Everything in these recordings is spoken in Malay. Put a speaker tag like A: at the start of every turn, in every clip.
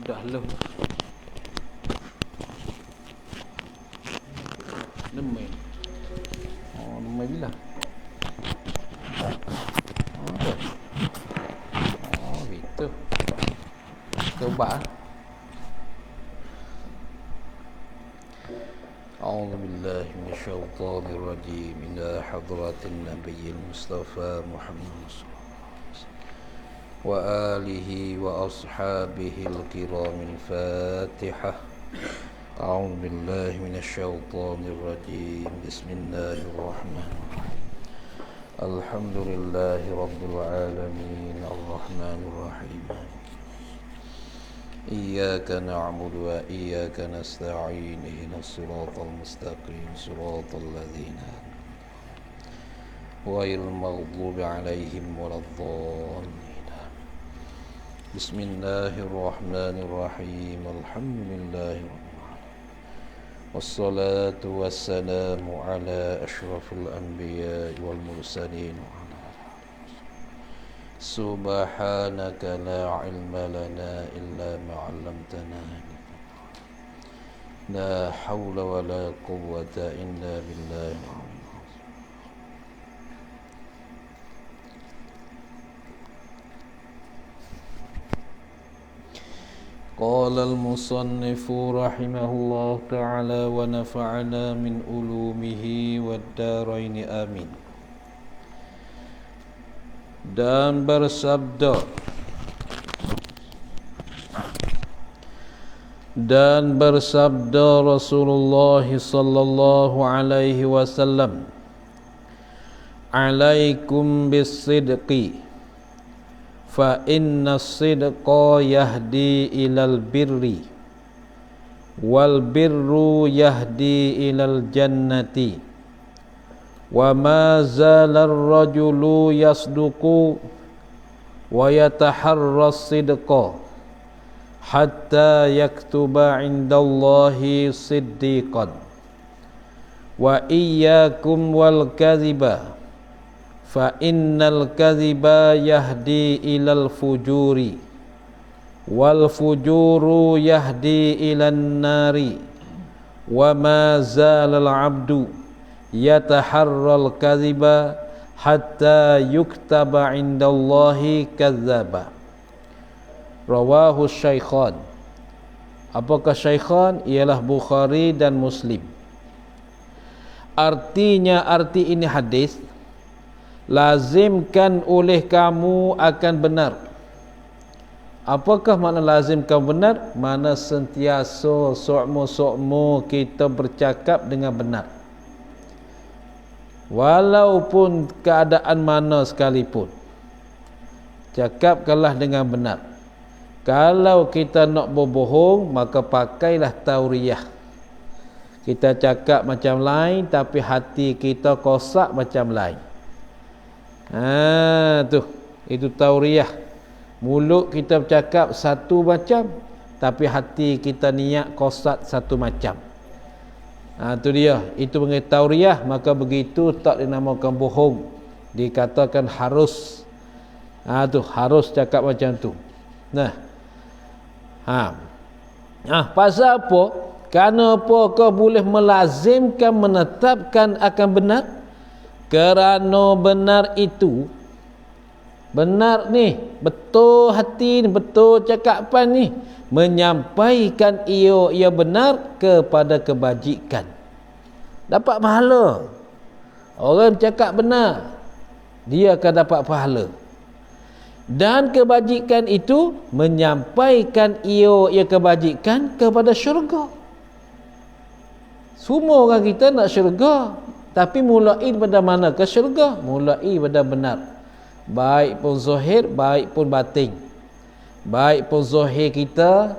A: Sudah loh. Nemai. Oh, nemai bila? Oh, gitu. Coba. أعوذ بالله من الشيطان الرجيم إلى حضرة النبي المصطفى محمد صلى الله عليه وسلم وآله وأصحابه الكرام الفاتحة. أعوذ بالله من الشيطان الرجيم بسم الله الرحمن الرحيم الحمد لله رب العالمين الرحمن الرحيم إياك نعبد وإياك نستعين اهدنا الصراط المستقيم صراط الذين غير المغضوب عليهم ولا الضالين. بسم الله الرحمن الرحيم الحمد لله رب العالمين والصلاة والسلام على أشرف الأنبياء والمرسلين سبحانك لا علم لنا إلا ما علمتنا لا حول ولا قوة إلا بالله. قال المصنف رحمه الله تعالى ونفعنا من علومه والدارين آمين. Dan bersabda Rasulullah sallallahu alaihi wasallam, alaikum bis-sidqi fa inna as-sidqa yahdi ilal birri wal birru yahdi ilal jannati wa ma zala ar-rajulu yasduqu wa yataharra as-sidqa hatta yaktuba 'indallahi siddiqan wa iyyakum wal kadhiba fa innal kadhiba yahdi ilal fujuri wal fujuru yahdi ilan nari wa ma zala al-'abdu yataharral kadhiba hatta yuktaba 'indallahi kadzdzaba. Rawahu Syaikhan. Apakah Syaikhan? Ialah Bukhari dan Muslim. Artinya, arti ini hadis, lazimkan oleh kamu akan benar. Apakah makna lazimkan benar? Mana sentiasa sokmo-sokmo kita bercakap dengan benar, walaupun keadaan mana sekalipun. Cakapkanlah dengan benar. Kalau kita nak berbohong, maka pakailah tauriyah. Kita cakap macam lain, tapi hati kita kosak macam lain. Itu tauriyah. Mulut kita bercakap satu macam, tapi hati kita niat kosak satu macam. Itu dia. Itu panggil tauriyah. Maka begitu tak dinamakan bohong. Dikatakan harus. Harus cakap macam tu. Pasal apa? Kerana apa kau boleh melazimkan, menetapkan akan benar? Kerana benar itu, benar ni, betul hati ni, betul cakapan ni, menyampaikan ia benar kepada kebajikan, dapat pahala. Orang cakap benar, dia akan dapat pahala. Dan kebajikan itu menyampaikan ia kebajikan kepada syurga. Semua orang kita nak syurga, tapi mulai pada mana ke syurga? Mulai pada benar. Baik pun zahir, baik pun batin. Baik pun zahir kita,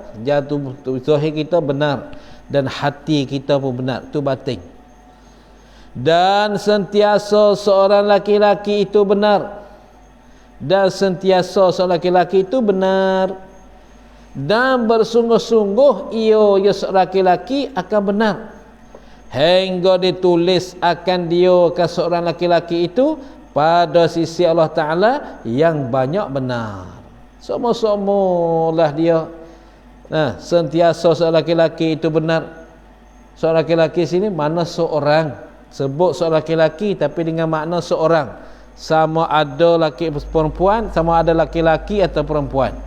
A: zahir kita benar, dan hati kita pun benar, itu batin. Dan sentiasa seorang laki-laki itu benar, dan sentiasa seorang laki-laki itu benar, dan bersungguh-sungguh ia seorang laki-laki akan benar, hingga ditulis akan dia ke seorang laki-laki itu pada sisi Allah Ta'ala yang banyak benar. Semua-semualah dia Nah, sentiasa seorang laki-laki itu benar. Seorang laki-laki sini mana seorang, sebut seorang laki-laki tapi dengan makna seorang, sama ada laki perempuan, sama ada laki-laki atau perempuan.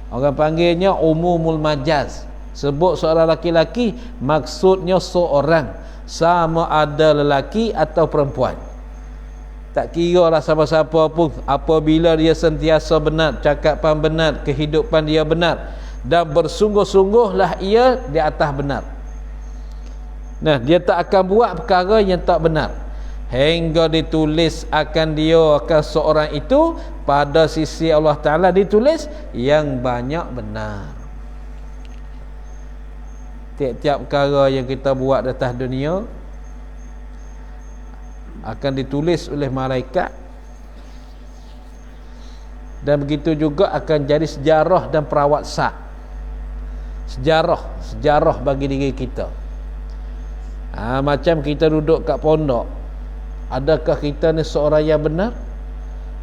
A: Orang panggilnya umumul majaz. Sebut seorang laki-laki maksudnya seorang, sama ada lelaki atau perempuan. Tak kira lah siapa-siapa pun, apabila dia sentiasa benar, cakapan benar, kehidupan dia benar, dan bersungguh-sungguhlah ia di atas benar. Nah, dia tak akan buat perkara yang tak benar, hingga ditulis akan dia akan seorang itu pada sisi Allah Ta'ala ditulis yang banyak benar. Tiap-tiap perkara yang kita buat di atas dunia akan ditulis oleh malaikat, dan begitu juga akan jadi sejarah dan perawat sejarah bagi diri kita. Macam kita duduk kat pondok, adakah kita ni seorang yang benar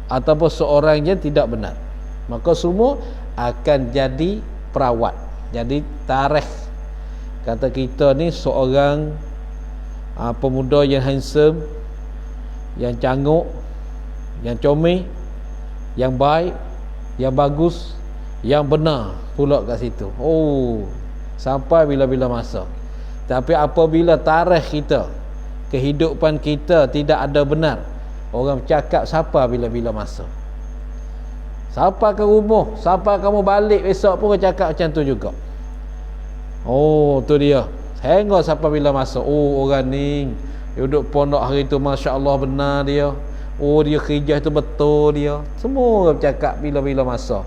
A: ataupun seorang yang tidak benar? Maka semua akan jadi perawat, jadi tarikh. Kata kita ni seorang pemuda yang handsome, yang cangguk, yang comel, yang baik, yang bagus, yang benar pula kat situ. Sampai bila-bila masa. Tapi apabila tarikh kita, kehidupan kita tidak ada benar, orang cakap siapa bila-bila masa. Siapa ke rumah, siapa kamu balik besok pun orang cakap macam tu juga. Tu dia. Hingga siapa bila masa, orang ni duduk pondok hari tu masya-Allah benar dia. Dia kerja tu betul dia. Semua orang cakap bila-bila masa.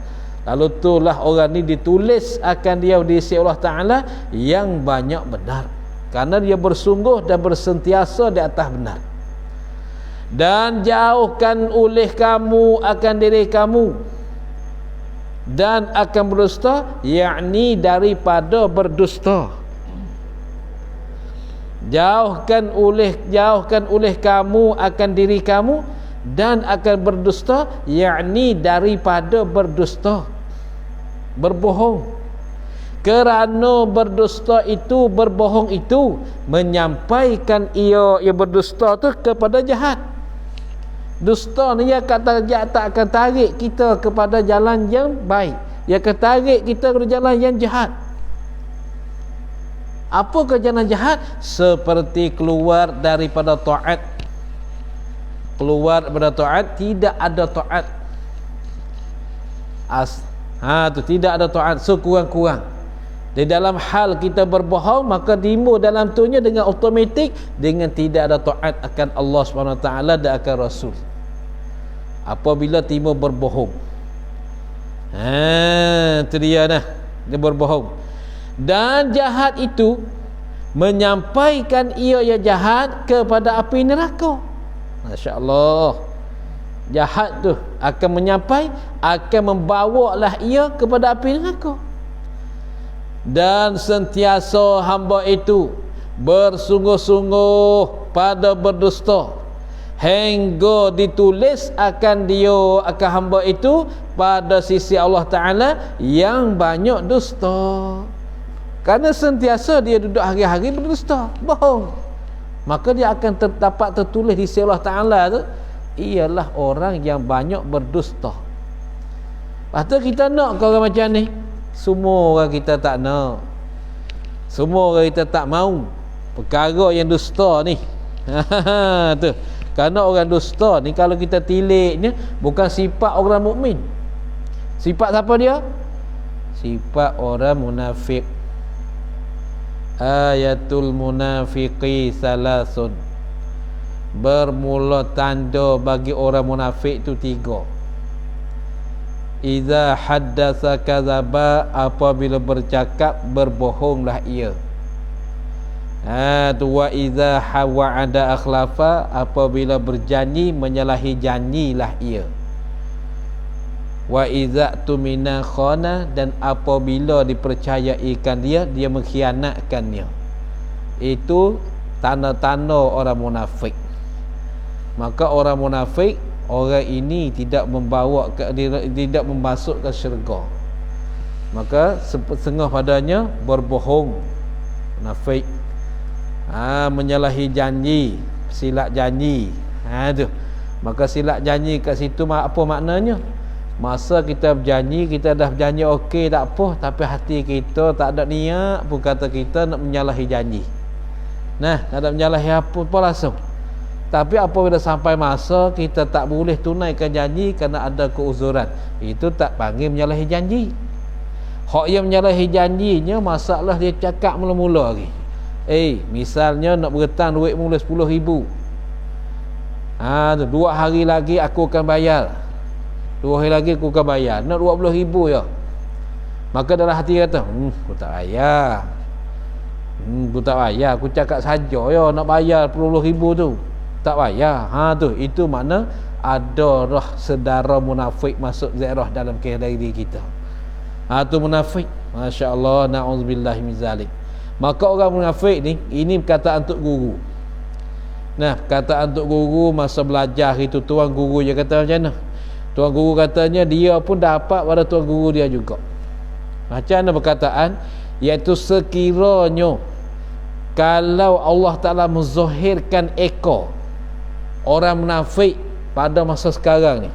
A: Lalu itulah orang ni ditulis akan dia di sisi Allah Ta'ala yang banyak benar, karena dia bersungguh dan bersentiasa di atas benar. Dan jauhkan oleh kamu akan diri kamu dan akan berdusta, yakni daripada berdusta. Jauhkan oleh kamu akan diri kamu dan akan berdusta, yakni daripada berdusta, berbohong. Kerana berdusta itu, berbohong itu menyampaikan ia berdusta tu kepada jahat. Dusta ni dia tak akan tarik kita kepada jalan yang baik, dia akan tarik kita kepada jalan yang jahat. Apakah jalan jahat? Seperti keluar daripada taat. Keluar daripada taat, tidak ada taat. Tu tidak ada taat sekurang-kurang. Di dalam hal kita berbohong, maka timbul dalam tunya dengan automatik dengan tidak ada taat akan Allah SWT dan akan Rasul. Apabila timbul berbohong, itu dia dah, dia berbohong. Dan jahat itu menyampaikan ia yang jahat kepada api neraka. Masya-Allah. Jahat tu akan akan membawalah ia kepada api neraka. Dan sentiasa hamba itu bersungguh-sungguh pada berdusta, hingga ditulis akan hamba itu pada sisi Allah Ta'ala yang banyak dusta. Kerana sentiasa dia duduk hari-hari berdusta, bohong, maka dia akan dapat tertulis di sisi Allah Ta'ala tu, ialah orang yang banyak berdusta. Lepas tu kita nak ke orang macam ni? Semua orang kita tak nak. Semua orang kita tak mau perkara yang dusta ni. Tu. Kerana orang dusta ni, kalau kita tiliknya, bukan sifat orang mukmin. Sifat siapa dia? Sifat orang munafik. Ayatul munafiqi salasun. Bermula tanda bagi orang munafik tu 3. Iza haddasa kadzaba, apabila bercakap berbohonglah ia. Wa iza wa'ada akhlafa, apabila berjanji menyalahi janjilah ia. Wa iza tumina khana, dan apabila dipercayaikan dia mengkhianatkannya. Itu tanda-tanda orang munafik. Maka orang munafik, orang ini tidak membawa tidak memasuk ke syurga. Maka setengah padanya berbohong, munafik. Menyalahi janji, silap janji. Tu. Maka silap janji kat situ apa maknanya? Masa kita berjanji, kita dah berjanji okey tak apa, tapi hati kita tak ada niat pun kata kita nak menyalahi janji. Nah, tak ada menyalahi apa langsung. Tapi apabila sampai masa kita tak boleh tunaikan janji kerana ada keuzuran, itu tak panggil menyalahi janji. Hak yang menyalahi janjinya, masalah dia cakap mula-mula lagi. Misalnya nak berhutang duit mula 10,000. 2 hari lagi aku akan bayar. 2 hari lagi aku akan bayar. Nak 20,000 ya. Maka dalam hati kata, aku tak bayar. Aku tak bayar. Aku cakap saja ya nak bayar 10,000 tu. Tak bayar. Itu makna ada roh sedara munafik masuk zairah dalam kehidupan diri kita. Tu munafik. Masya-Allah, na'udzubillahi min zalik. Maka orang munafik ni, ini perkataan untuk guru. Nah, perkataan untuk guru masa belajar itu, tuan guru dia kata macam mana? Tuan guru katanya dia pun dapat pada tuan guru dia juga. Macam mana perkataan? Iaitu sekiranya kalau Allah Ta'ala menzahirkan ekor orang munafik pada masa sekarang ni,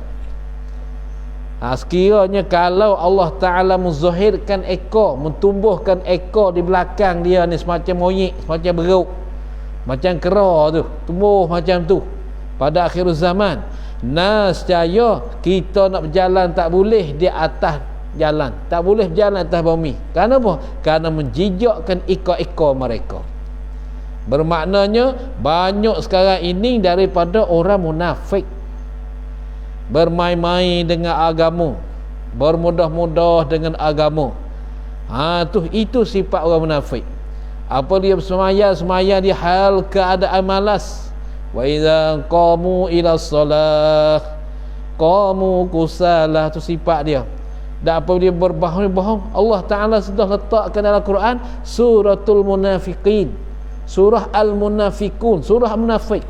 A: sekiranya kalau Allah Ta'ala menzahirkan ekor, mentumbuhkan ekor di belakang dia ni semacam monyet, semacam beruk, macam kera tu, tumbuh macam tu pada akhir zaman, nescaya kita nak berjalan tak boleh di atas jalan, tak boleh berjalan atas bumi. Kenapa? Kerana menjijakkan ekor-ekor mereka. Bermaknanya banyak sekarang ini daripada orang munafik bermain-main dengan agama, bermudah-mudah dengan agama. Itu sifat orang munafik. Apa dia semaya di hal keadaan malas. Wa idza qamu ila shalah qamu kusala, tu sifat dia. Dan apa dia berbohong, Allah Ta'ala sudah letakkan dalam Quran suratul munafiqin, surah al-munafiqun, surah munafik.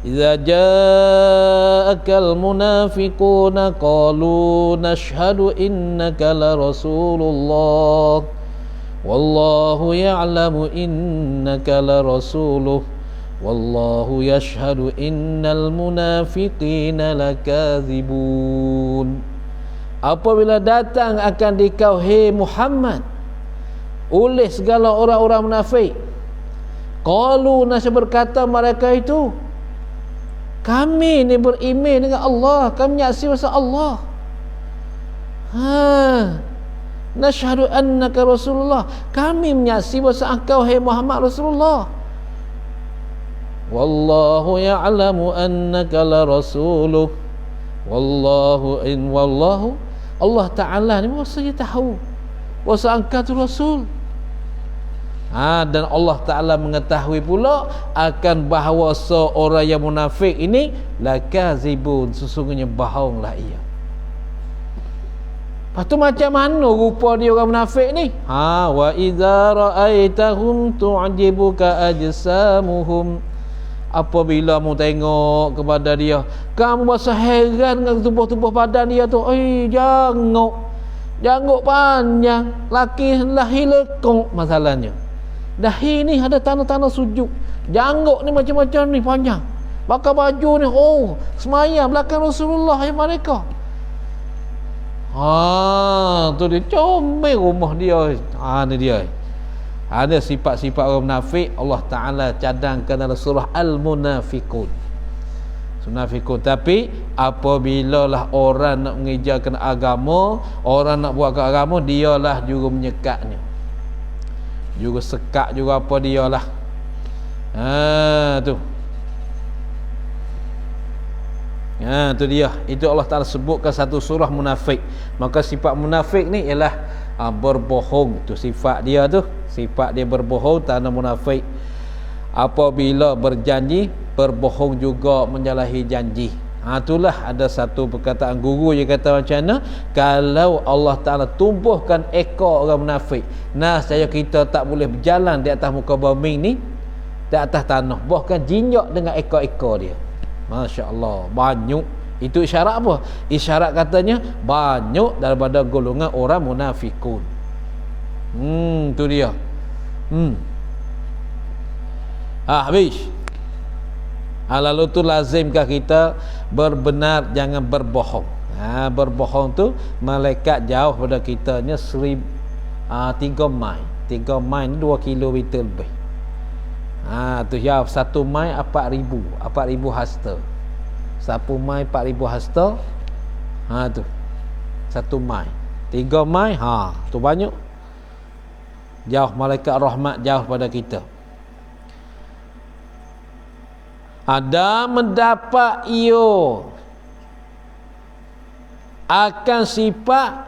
A: Idza ja'akal munafiquna qalu nashhadu innaka la rasulullah wallahu ya'lamu innaka la rasuluh wallahu yashhadu innal munafiqina lakadzibun. Apabila datang akan dikau hai Muhammad oleh segala orang-orang munafik, qalu, nasi berkata mereka itu, kami ni beriman dengan Allah, kami menyaksi bahasa Allah. Nashhadu annaka Rasulullah, kami menyaksi bahasa engkau hai Muhammad Rasulullah. Wallahu ya'lamu annaka la rasuluh. Wallahu Allah Ta'ala ni maksudnya tahu bahasa engkau tu Rasul. Dan Allah Ta'ala mengetahui pula akan bahawa seorang yang munafik ini lakazibun, sesungguhnya bohonglah ia. Lepas tu macam mana rupa dia orang munafik ni? Wa idza ra'aitahum tu'jibuka ajsamuhum. Apabila mu tengok kepada dia, kamu rasa heran dengan tubuh-tubuh badan dia tu. Janggut panjang, laki lahi lekong masalahnya. Dahi ni ada tanda-tanda sujud, janggut ni macam-macam ni panjang, pakai baju ni semayang belakang Rasulullah yang mereka. Tu dia comel rumah dia. Ni dia. Ada sifat-sifat orang munafik Allah Ta'ala cadangkan dalam surah Al-Munafiqun. Munafiqun. Tapi apabila lah orang nak mengejarkan agama, orang nak buat ke agama, dialah juru menyekatnya, juru sekat, juru apa dialah. Tu dia. Itu Allah Ta'ala sebutkan satu surah munafik. Maka sifat munafik ni ialah berbohong. Tu sifat dia tu. Sifat dia berbohong, tanda munafik. Apabila berjanji, berbohong juga, menyalahi janji. Itulah ada satu perkataan guru yang kata macam mana, kalau Allah Ta'ala tumbuhkan ekor orang munafik, saya kita tak boleh berjalan di atas muka bumi ni, di atas tanah, bahkan jinjak dengan ekor-ekor dia. Masya Allah, banyak Itu isyarat apa? Isyarat katanya banyak daripada golongan orang munafikun. Tu dia. Habis. Lalu tu lazimkah kita berbenar, jangan berbohong. Berbohong tu malaikat jauh pada kitanya 3 mile. 3 mile ni 2 kilometer lebih. Tu jauh 1 mile 4,000 hasta. 1 mile 4,000 hasta. Tu 1 mile 3 mile, tu banyak. Jauh malaikat rahmat jauh pada kita. Ada mendapat ia akan sifat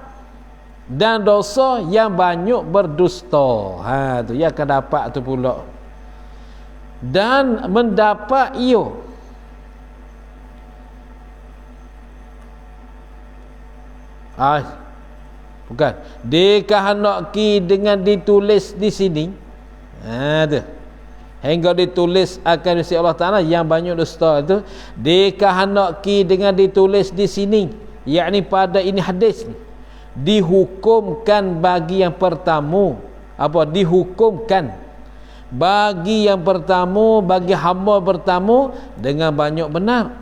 A: dan dosa yang banyak berdusta. Tu yang akan dapat tu pula. Dan mendapat ia bukan dikehendaki dengan ditulis di sini. Tu hingga ditulis akan si Allah Ta'ala yang banyak dusta itu dikehendaki dengan ditulis di sini, yakni pada ini hadis ni dihukumkan bagi yang pertama dihukumkan bagi yang pertama, bagi hamba pertama dengan banyak benar,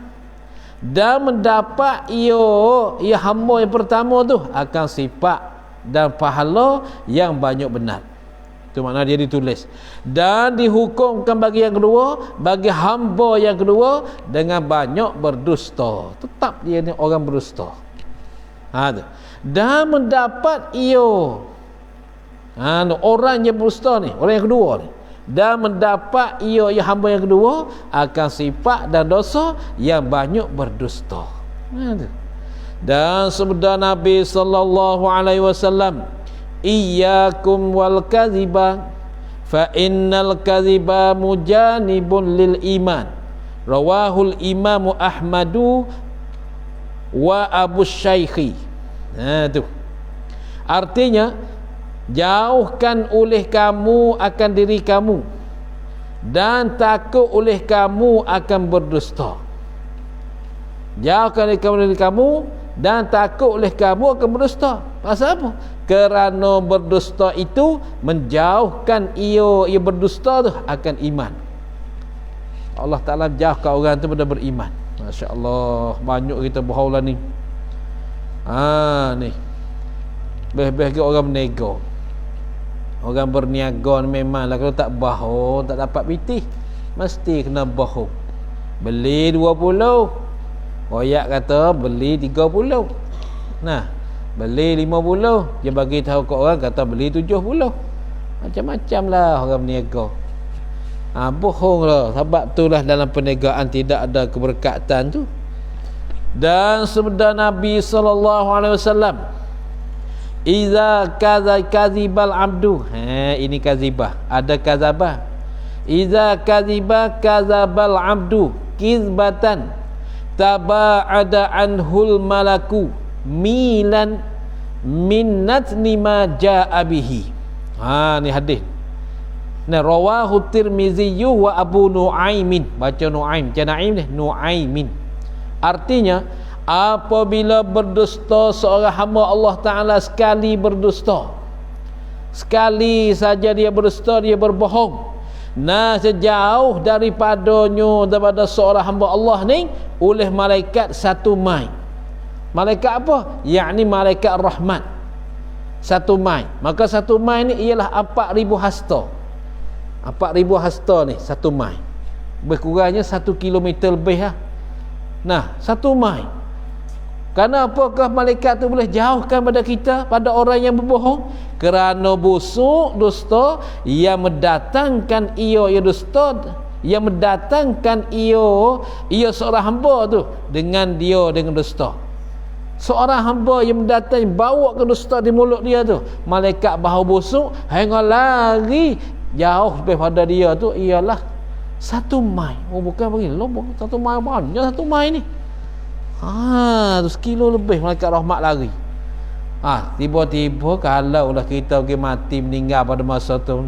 A: dan mendapat ia hamba yang pertama tu akan sifat dan pahala yang banyak benar. Itu makna dia ditulis. Dan dihukumkan bagi yang kedua, bagi hamba yang kedua dengan banyak berdusta. Tetap dia ni orang berdusta. Dan mendapat ia orang yang berdusta ni, orang yang kedua ni, dan mendapat ia hamba yang kedua akan sifat dan dosa yang banyak berdusta. Dan sabda Nabi sallallahu alaihi wasallam, iyyakum wal kadhiba fa innal kadhiba mujanibun lil iman. Rawahul Imam Ahmadu wa Abu Syaikhi. Tu artinya, jauhkan oleh kamu akan diri kamu dan takut oleh kamu akan berdusta. Jauhkan oleh kamu diri kamu dan takut oleh kamu akan berdusta. Pasal apa? Kerana berdusta itu menjauhkan ia berdusta tu akan iman. Allah Ta'ala jauhkan orang tu pada beriman. Masya Allah, banyak kita berhaulah ni. Ni beh-beh ke orang berniaga. Orang berniaga memanglah kalau tak bohong tak dapat pitih. Mesti kena bohong. Beli 20, royak kata beli 30. Nah, beli 50, dia bagi tahu ke orang kata beli 70. Macam-macam lah orang berniaga. Bohong lah. Sebab itulah dalam perniagaan tidak ada keberkatan tu. Dan sabda Nabi SAW, iza kazibal abdu, ini kazibah, ada kazabah. Iza kazabal abdu kizbatan taba'ada anhul malaku milan minnat lima ja'a bihi. Ni hadis. Rawahu Tirmizi wa Abu Nuaimin. Baca Nuaim, jangan Naim ni, Nuaimin. Artinya, apabila berdusta seorang hamba Allah Ta'ala sekali berdusta, sekali saja dia berdusta, dia berbohong, sejauh daripada seorang hamba Allah ni oleh malaikat 1 mile. Malaikat apa? Yakni malaikat rahmat 1 mile. Maka 1 mile ni ialah 4,000 hasta. 4,000 hasta ni 1 mile. Berkurangnya 1 kilometer lebih lah. 1 mile. Kerana apakah malaikat tu boleh jauhkan pada kita, pada orang yang berbohong? Kerana busuk dusta yang mendatangkan ia dusta, yang mendatangkan ia seorang hamba tu dengan dusta. Seorang hamba yang mendatang bawa ke dusta di mulut dia tu, malaikat bau busuk hingga lari jauh daripada dia tu ialah 1 mile. Bukan bagi lombok 1 mile, banyak 1 mile ni. Tu 1 kilo lebih malaikat rahmat lari. Tiba-tiba kalau lah kita pergi mati meninggal pada masa tu,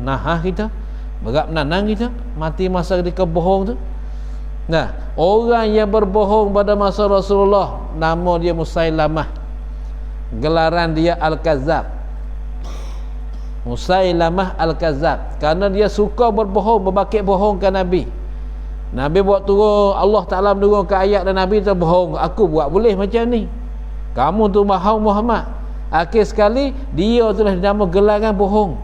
A: kita berat menanang kita mati masa ketika bohong tu. Nah, orang yang berbohong pada masa Rasulullah, nama dia Musailamah. Gelaran dia Al-Kazzab. Musailamah Al-Kazzab. Kerana dia suka berbohong, berbakit bohongkan Nabi. Nabi buat turun, Allah Ta'ala menurunkan ayat dan Nabi tu bohong. Aku buat boleh macam ni. Kamu tu bohong Muhammad. Akhir sekali, dia tu lah nama gelaran bohong.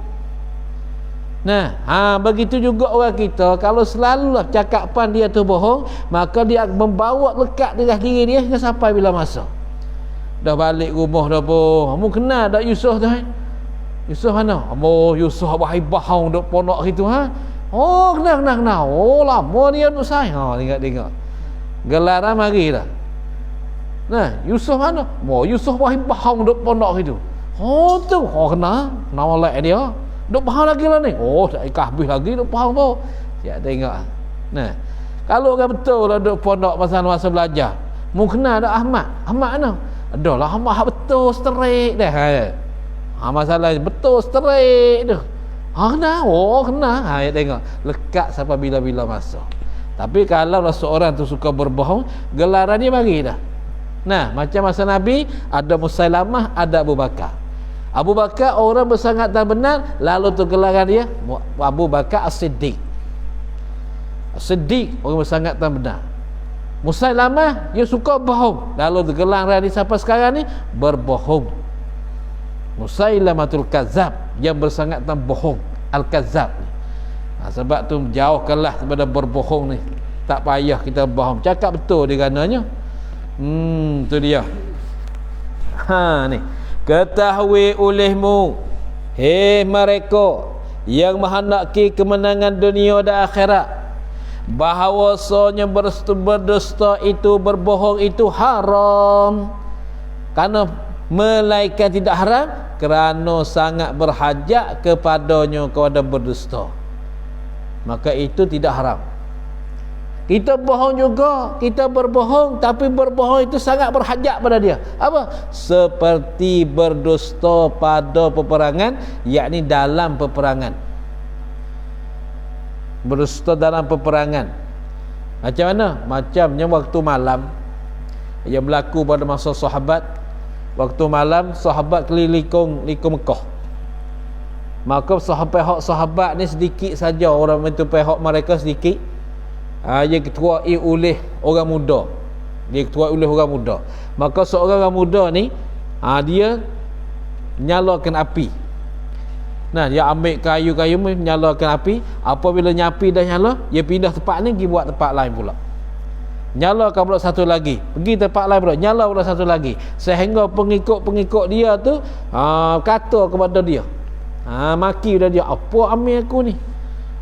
A: Nah, begitu juga orang kita, kalau selalulah cakapan dia tu bohong, maka dia membawa lekat dengan diri dia hingga sampai bila masa. Dah balik rumah dah pun. Kamu kenal tak Yusuf tu? Yusuf mana? Yusuf bahang duk pondok itu Oh, kenal. Oh, lama dia duk saya. Tengok. Gelaran mari dah. Nah, Yusuf mana? Yusuf bahang duk pondok itu. Tu. Kenal. Nama lain dia. Duk faham lagi lah ni. Tak habis lagi duk faham tu. Ya, tengok. Nah, kalau orang betul lah duk pondok masa belajar, mu kenal dak Ahmad? Ahmad mana? Adalah Ahmad betul straight dah. Masalah betul straight tu. Kenal? Kenal. Ya, tengok. Lekat sampai bila-bila masa. Tapi kalau seorang tu suka berbohong, gelaran dia bagi dah. Nah, macam masa Nabi, ada Musailamah, ada Abu Bakar. Abu Bakar orang bersangat dan benar, lalu tu gelaran dia Abu Bakar As-Siddiq. As-Siddiq orang bersangat dan benar. Musailamah dia suka bohong, lalu tu gelaran dia sampai sekarang ni berbohong. Musailamatul Kazzab yang bersangat dan bohong, Al-Kazzab ni. Sebab tu jauhkanlah daripada berbohong ni. Tak payah kita bohong, cakap betul dia gananya. Tu dia. Ni. Ketahui olehmu, hei mereka yang menghendaki kemenangan dunia dan akhirat, bahawasanya berdusta itu, berbohong itu haram. Kerana melainkan tidak haram, kerana sangat berhajat kepadanya kepada berdusta, maka itu tidak haram. Kita bohong juga, kita berbohong, tapi berbohong itu sangat berhajat pada dia. Apa? Seperti berdusta pada peperangan, yakni dalam peperangan. Berdusta dalam peperangan. Macam mana? Macamnya waktu malam yang berlaku pada masa sahabat. Waktu malam sahabat keliling Mekah. Maka sahabat ni sedikit saja, orang itu pihak mereka sedikit. Dia ketuai oleh orang muda. Maka seorang orang muda ni dia nyalakan api. Nah, dia ambil kayu-kayu menyalakan api. Apabila api dah nyala, dia pindah tempat ni pergi buat tempat lain pula. Nyalakan pula satu lagi, pergi tempat lain pula, nyala pula satu lagi, sehingga pengikut-pengikut dia tu kata kepada dia, maki dah dia, apa amil aku ni,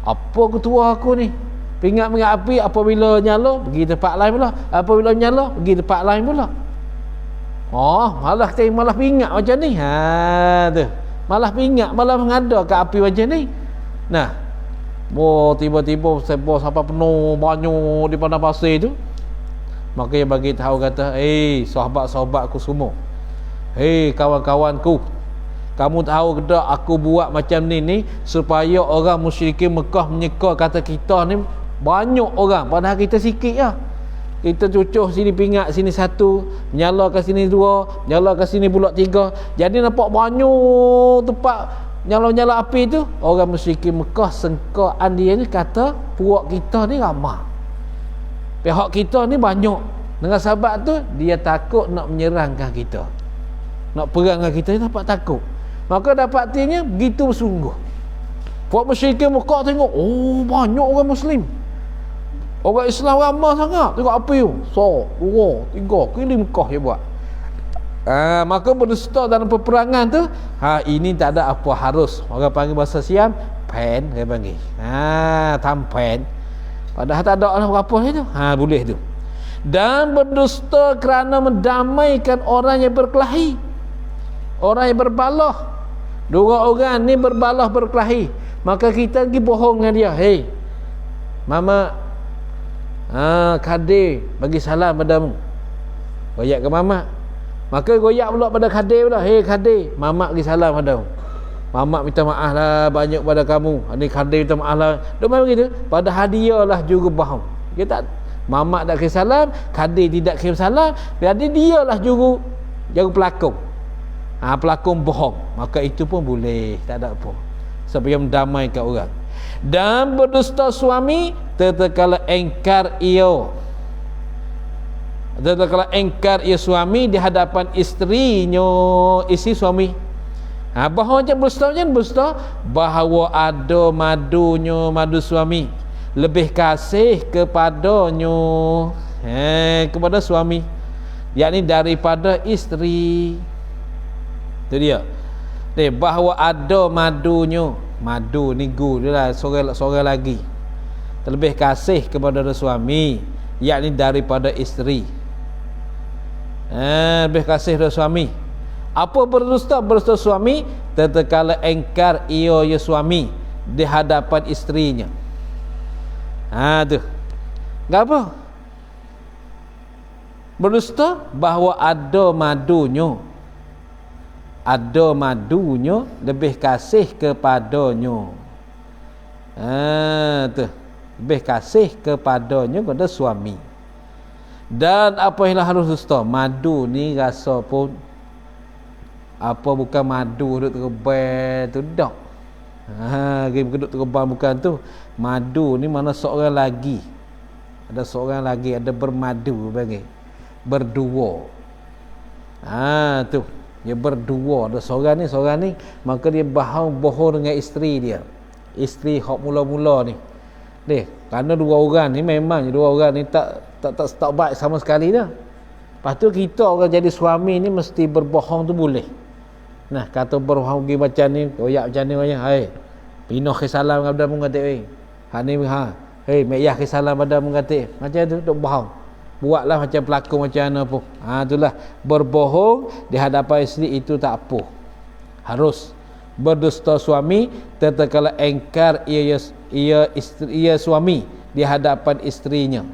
A: apa ketua aku ni, pingat api. Apabila nyala pergi tempat lain pula, apabila nyala pergi tempat lain pula. Malah pingat macam ni. Tu malah pingat, malah mengada ke api macam ni. Nah, tiba-tiba sebab sampai penuh banyak di padang pasir tu. Maka dia bagi tahu, kata, sahabat-sahabatku semua, kawan-kawanku, kamu tahu ke tak aku buat macam ni supaya orang musyrikin Mekah menyeka kata kita ni banyak orang, padahal kita sikit lah. Kita cucuh sini pingat, sini satu, nyalakan sini dua, nyalakan sini pula tiga. Jadi nampak banyak tempat nyala-nyala api tu. Orang musyrikin Mekah sengkaan dia ni kata puak kita ni ramai, pihak kita ni banyak. Dengan sebab tu dia takut nak menyerangkan kita, nak perang dengan kita, dia dapat takut. Maka dapatnya begitu sungguh. Puak musyrikin Mekah tengok, banyak orang Muslim, orang Islam ramai sangat. Tengok api tu, 2, 3 keliling Mekah dia buat. Maka berdusta dalam peperangan tu, ini tak ada apa harus. Orang panggil bahasa Siam pen, dia panggil tampen. Padahal tak ada apa itu. Boleh tu. Dan berdusta kerana mendamaikan orang yang berkelahi, orang yang berbalah. Dua orang ni berbalah berkelahi, maka kita pergi bohong dengan dia. Mama, Kadir bagi salam padamu. Goyak ke Mamat. Maka goyak pula pada Kadir pula. Kadir, Mamat bagi salam padamu. Mamat minta maaf lah banyak pada kamu. Ini Kadir minta maaf lah. Dia main begitu. Pada hadiah lah juga bohong. Dia tak mamak tak kirim salam, kadir tidak kirim salam, jadi dialah juru pelakon. Pelakon bohong, maka itu pun boleh, tak ada apa. Supaya mendamaikan orang. Dan berdusta suami tatkala engkar ia. Tatkala engkar ia suami di hadapan isterinya, isteri suami. Bahawa macam berdusta bahawa ada madu suami, lebih kasih kepadanya, kepada suami, yakni daripada isteri. Itu dia. Bahawa ada madunya, madu ni gu dia lah, seorang lagi, terlebih kasih kepada suami, yakni daripada isteri. Lebih kasih kepada suami. Apa berdusta suami tatkala engkar ia ya suami di hadapan isterinya. Tu. Gapo? Berdusta bahawa ada madunya, lebih kasih kepadanya. Tu. Lebih kasih kepadanya kepada suami. Dan apa yang harus dusta? Madu ni rasa pun apa bukan madu duduk terbang tu dak. Game duduk terbang bukan tu. Madu ni mana seorang lagi. Ada seorang lagi, ada bermadu bagi. Berdua. Tu. Dia berdua, ada seorang ni, maka dia bohong dengan isteri dia. Isteri hak mula-mula ni. Kerana dua orang ni memang dua orang ni tak baik sama sekali dah. Lepas tu kita orang jadi suami ni mesti berbohong tu boleh. Nah, kata berbohong pergi macam ni, koyak macam ni banyak. Pinoh ke salam pada mengatik weh. Mek yah ke salam pada mengatik. Macam tu duk bohong. Buatlah macam pelakon macam mana pun. Itulah berbohong di hadapan isteri itu tak apa. Harus berdusta suami tatkala engkar ia suami di hadapan isterinya.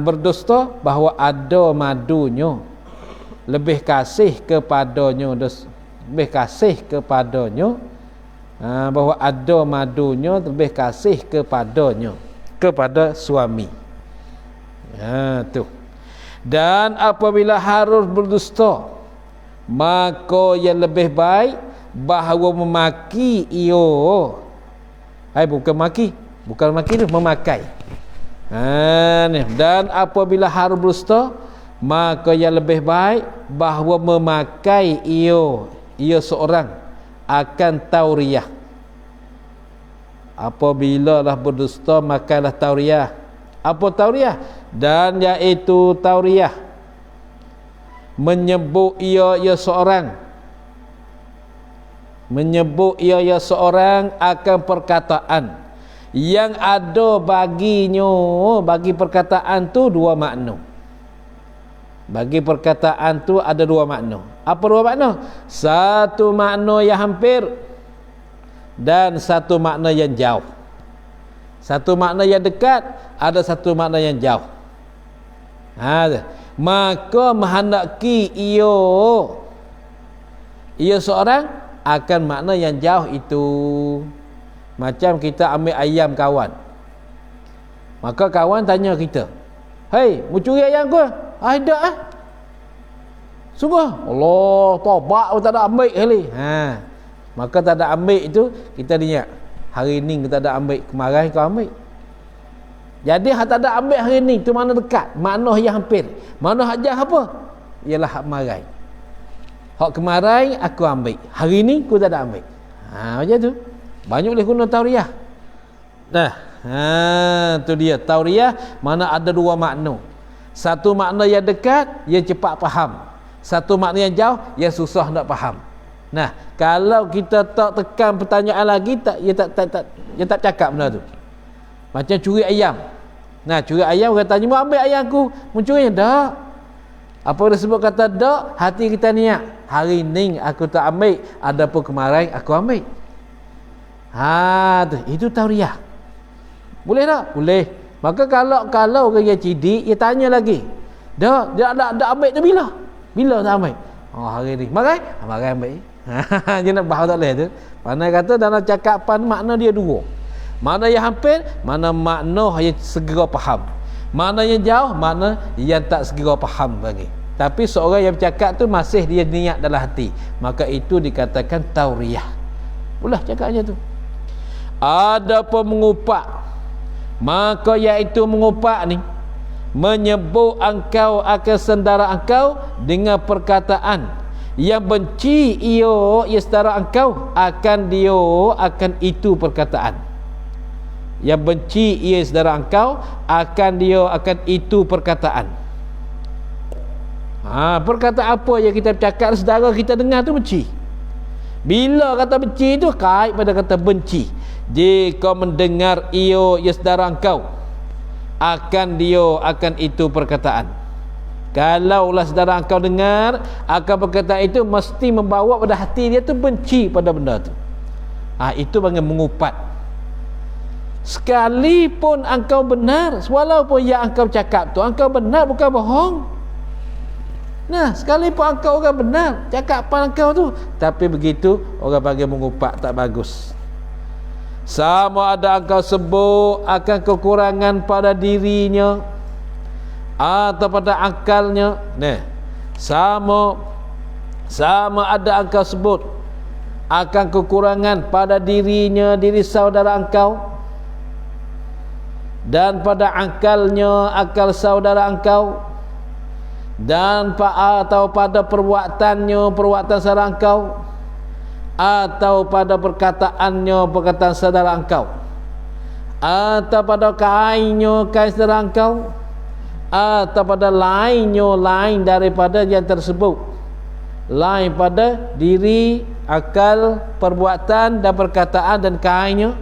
A: Berdusta bahawa ada madunya, lebih kasih kepadanya, bahawa ada madunya lebih kasih kepadanya, kepada suami. Tu. Dan apabila harus berdusta, maka yang lebih baik bahawa memaki ia. Bukan maki tu, memakai. Dan apabila harus berdusta, maka yang lebih baik bahawa memakai ia seorang akan tauriah. Apabila dah berdusta, makailah tauriah. Apa tauriah? Dan iaitu tauriah menyebut ia seorang, akan perkataan yang ada bagi perkataan tu dua makna. Bagi perkataan tu ada dua makna. Apa dua makna? Satu makna yang hampir dan satu makna yang jauh. Satu makna yang dekat, ada satu makna yang jauh. Maka menghendaki ia seorang akan makna yang jauh itu. Macam kita ambil ayam kawan. Maka kawan tanya kita, mu curi ayam ke? Tak sungguh? Allah, tobat pun tak ada ambil kali. Maka tak ada ambil itu, kita niat hari ni kita tak ada ambil, kemarin kau ambil. Jadi hak tak ada ambil hari ni tu mana dekat, makna yang hampir. Makna hak jauh apa? Ialah hak kemarin. Hak kemarin aku ambil, hari ni aku tak ada ambil. Macam tu. Banyak boleh guna tauriah. Tu dia tauriah, mana ada dua makna. Satu makna yang dekat, yang cepat faham. Satu makna yang jauh, yang susah nak faham. Kalau kita tak tekan pertanyaan lagi, dia tak cakap benda tu. Macam curi ayam. Curi ayam, orang tanya, mau ambil ayam aku? Mencuri? Tak. Apa dia sebut kata tak? Hati kita niat, hari ni aku tak ambil, adapun kemarin aku ambil. Itu tauriah. Boleh tak? Boleh. Maka kalau orang yang cidik, dia tanya lagi, dah ambil tu bila? Bila tak ambil? Hari ni. Marai ambil. Dia nak bahas tak boleh tu. Mana kata dalam cakapan makna dia dua. Makna yang hampir, mana makna yang segera faham. Maknanya jauh, makna yang tak segera faham lagi. Tapi seorang yang bercakap tu masih dia niat dalam hati, maka itu dikatakan tauriyah. Ulah cakapnya tu. Ada pun mengupak, maka iaitu mengupak ni menyebut engkau akan sendara engkau dengan perkataan yang benci ia saudara engkau akan dia akan itu perkataan. Yang benci ia saudara engkau akan dia akan itu perkataan. Perkataan apa yang kita bercakap saudara kita dengar tu benci. Bila kata benci tu kait pada kata benci. Jika mendengar ia saudara engkau akan dia akan itu perkataan. Kalaulah saudara engkau dengar akan perkataan itu, mesti membawa pada hati dia tu benci pada benda tu. Itu panggil mengupat. Sekalipun engkau benar, walaupun yang engkau cakap tu engkau benar, bukan bohong. Nah, sekalipun engkau orang benar cakapan engkau tu, tapi begitu orang panggil mengupat, tak bagus. Sama ada engkau sebut akan kekurangan pada dirinya atau pada akalnya. Sama ada engkau sebut akan kekurangan pada dirinya, diri saudara engkau, dan pada akalnya, akal saudara engkau, dan atau pada perbuatannya, perbuatan saudara engkau, atau pada perkataannya, perkataan saudara engkau, atau pada kainnya, kain saudara engkau, atau pada lainnya, lain daripada yang tersebut, lain pada diri, akal, perbuatan dan perkataan dan kainnya.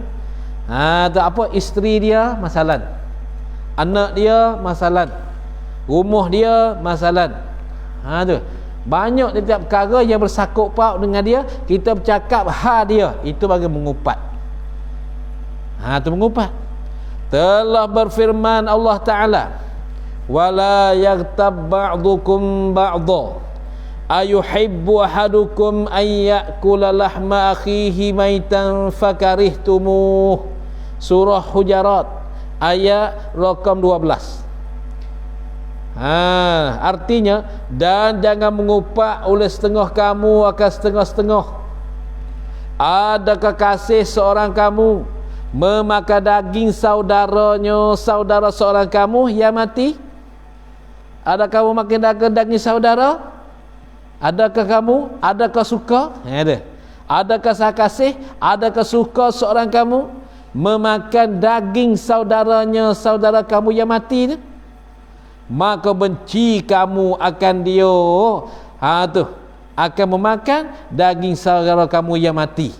A: Atau apa, isteri dia masalan, anak dia masalan, rumah dia masalan. Tu banyak tiap perkara yang bersangkut paut dengan dia, kita bercakap dia, itu bagi mengupat. Itu mengupat. Telah berfirman Allah Ta'ala, wala yaghtab ba'dukum ba'dha ayuhibbu ahadukum an ya'kula lahma akhihi maitan fakarihtumuh. Surah Hujarat ayat rakam 12. Artinya, dan jangan mengupak oleh setengah kamu akan setengah-setengah. Adakah kasih seorang kamu memakan daging saudaranya, saudara seorang kamu yang mati? Adakah kamu makan daging saudara? Adakah kamu, adakah suka? Adakah saya kasih, adakah suka seorang kamu memakan daging saudaranya, saudara kamu yang mati? Maka benci kamu akan dia, akan memakan daging saudara kamu yang mati.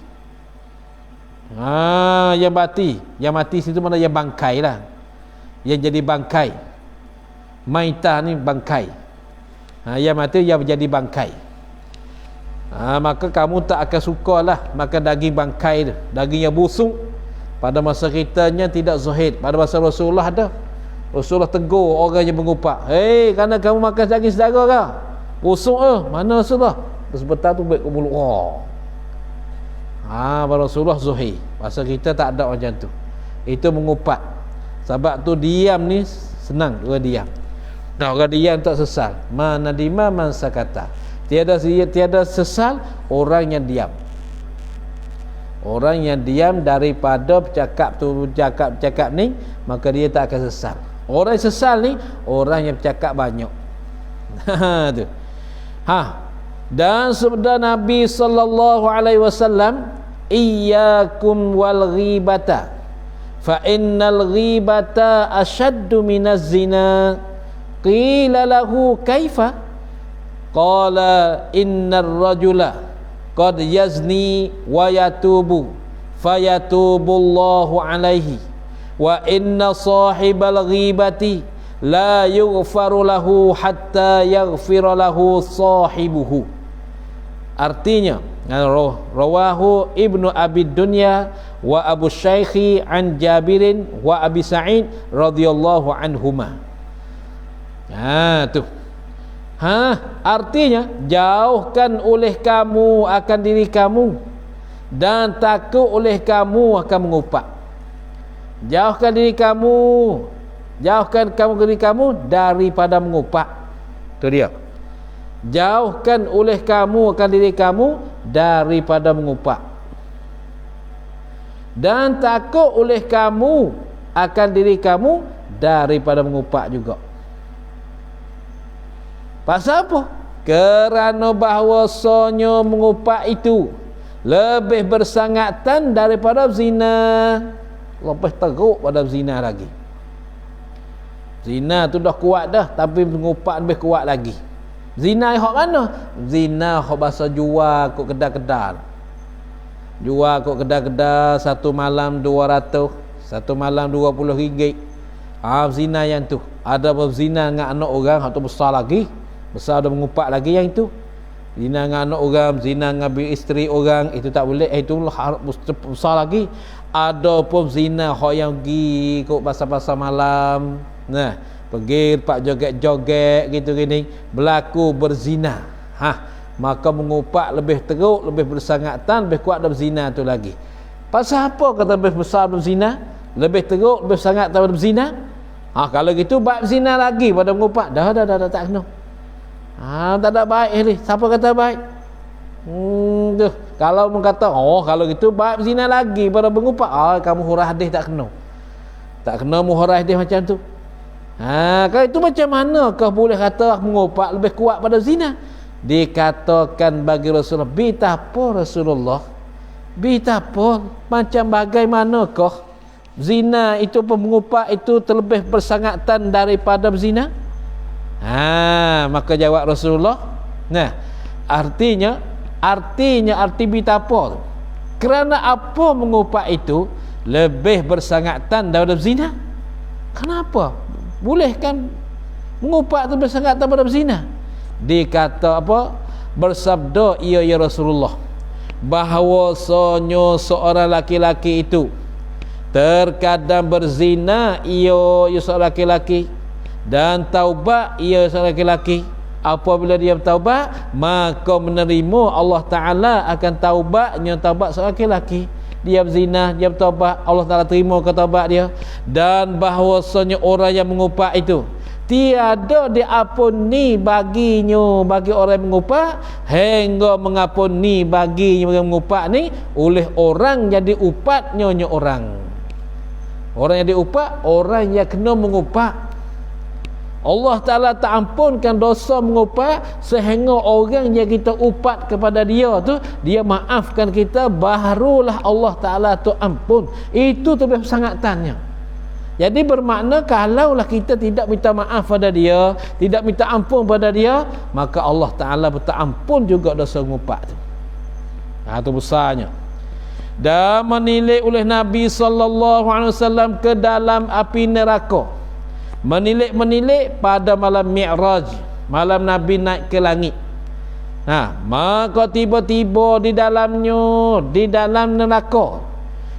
A: Yang mati situ mana yang bangkai lah, yang jadi bangkai. Maitah ni bangkai. Yang mati yang menjadi bangkai. Maka kamu tak akan sukalah makan daging bangkai tu, daging yang busuk. Pada masa kitanya tidak zahid, pada masa Rasulullah ada. Rasulullah tegur orang yang mengupak, kerana kamu makan daging saudara kah? Busuk mana Rasulullah? Sebentar tu baik ke mulut. Rasulullah zuhir. Pasal kita tak ada macam tu. Itu mengupat. Sebab tu diam ni senang, orang diam. Orang diam tak sesal. Mana dima man sakata. Tiada sesal orang yang diam. Orang yang diam daripada bercakap ni, maka dia tak akan sesal. Orang yang sesal ni orang yang bercakap banyak. Tu. Dan sabda Nabi sallallahu alaihi wasallam, iyyakum wal ghibata fa innal ghibata ashaddu minaz zina. Qila lahu kaifa? Qala innar rajula qad yazni wa yatubu fayatubullahu alaihi wa inna sahibal ghibati la yughfaru lahu hatta yaghfira lahu sahibuhu. Artinya, rawahu Ibnu Abi Dunya wa Abu Syaikhi an Jabirin wa Abi Sa'id radhiyallahu anhuma. Artinya, jauhkan oleh kamu akan diri kamu dan takut oleh kamu akan mengupak. Jauhkan diri kamu Jauhkan kamu diri kamu daripada mengupak. Itu dia. Jauhkan oleh kamu akan diri kamu daripada mengupak. Dan takut oleh kamu akan diri kamu daripada mengupak juga. Pasal apa? Kerana bahawasanya mengupak itu lebih bersangatan daripada zina. Lebih teruk pada zina lagi. Zina tu dah kuat dah, tapi mengupak lebih kuat lagi. Zina hak mana? Zina hak bahasa jual kot kedai-kedai. Jual kot kedai-kedai satu malam 200, satu malam 20 ringgit. Zina yang tu. Ada berzina dengan anak orang, hak tu besar lagi. Besar dah mengupak lagi yang itu. Zina dengan anak orang, zina dengan isteri orang, itu tak boleh. Itu besar lagi. Ada pun zina hak yang pergi kot pasar-pasar malam. Nah, pergi pak joget-joget gitu gini, berlaku berzina. Maka mengupak lebih teruk, lebih bersangatan, lebih kuat dalam zina tu lagi. Pasal apa kata lebih besar dalam zina? Lebih teruk, lebih sangat dalam zina? Kalau gitu bab zina lagi pada mengupak. Dah tak kena. Tak ada baik ni. Siapa kata baik? Tuh. Kalau mengata, kalau gitu bab zina lagi pada mengupak. Kamu hurah hadis tak kena. Tak kena hurah hadis macam tu. Kalau itu macam mana kau boleh kata mengupak lebih kuat pada zina? Dikatakan bagi Rasulullah, bitapa Rasulullah, bitapa, macam bagaimanakah zina itu, mengupak itu terlebih bersangatan daripada berzina? Maka jawab Rasulullah, artinya arti bitapa, kerana apa mengupak itu lebih bersangatan daripada berzina? Kenapa? Boleh kan mengupak itu bersangatan daripada berzina? Dikata apa? Bersabda ia ya Rasulullah, bahawasanya seorang laki-laki itu terkadang berzina ia seorang laki-laki, dan taubat ia seorang laki-laki. Apabila dia bertaubat, maka menerima Allah Ta'ala akan taubatnya, taubat seorang laki-laki. Dia berzina, dia bertaubat, Allah Ta'ala terima ketaubat dia. Dan bahawasanya orang yang mengupak itu tiada diampuni baginya, bagi orang yang mengupak, hingga mengampuni baginya yang mengupak ni oleh orang jadi upatnya orang. Orang yang diupak, orang yang kena mengupak. Allah Ta'ala tak ampunkan dosa mengupak sehingga orang yang kita upat kepada dia tu, dia maafkan kita, barulah Allah Ta'ala tu ampun. Itu lebih sangatannya. Jadi bermakna kalaulah kita tidak minta maaf pada dia, tidak minta ampun pada dia, maka Allah Ta'ala minta ampun juga dosa mengupak tu. Itu besarnya. Dan menilai oleh Nabi SAW ke dalam api neraka. Menilik pada malam Mi'raj, malam Nabi naik ke langit. Maka tiba-tiba di dalam neraka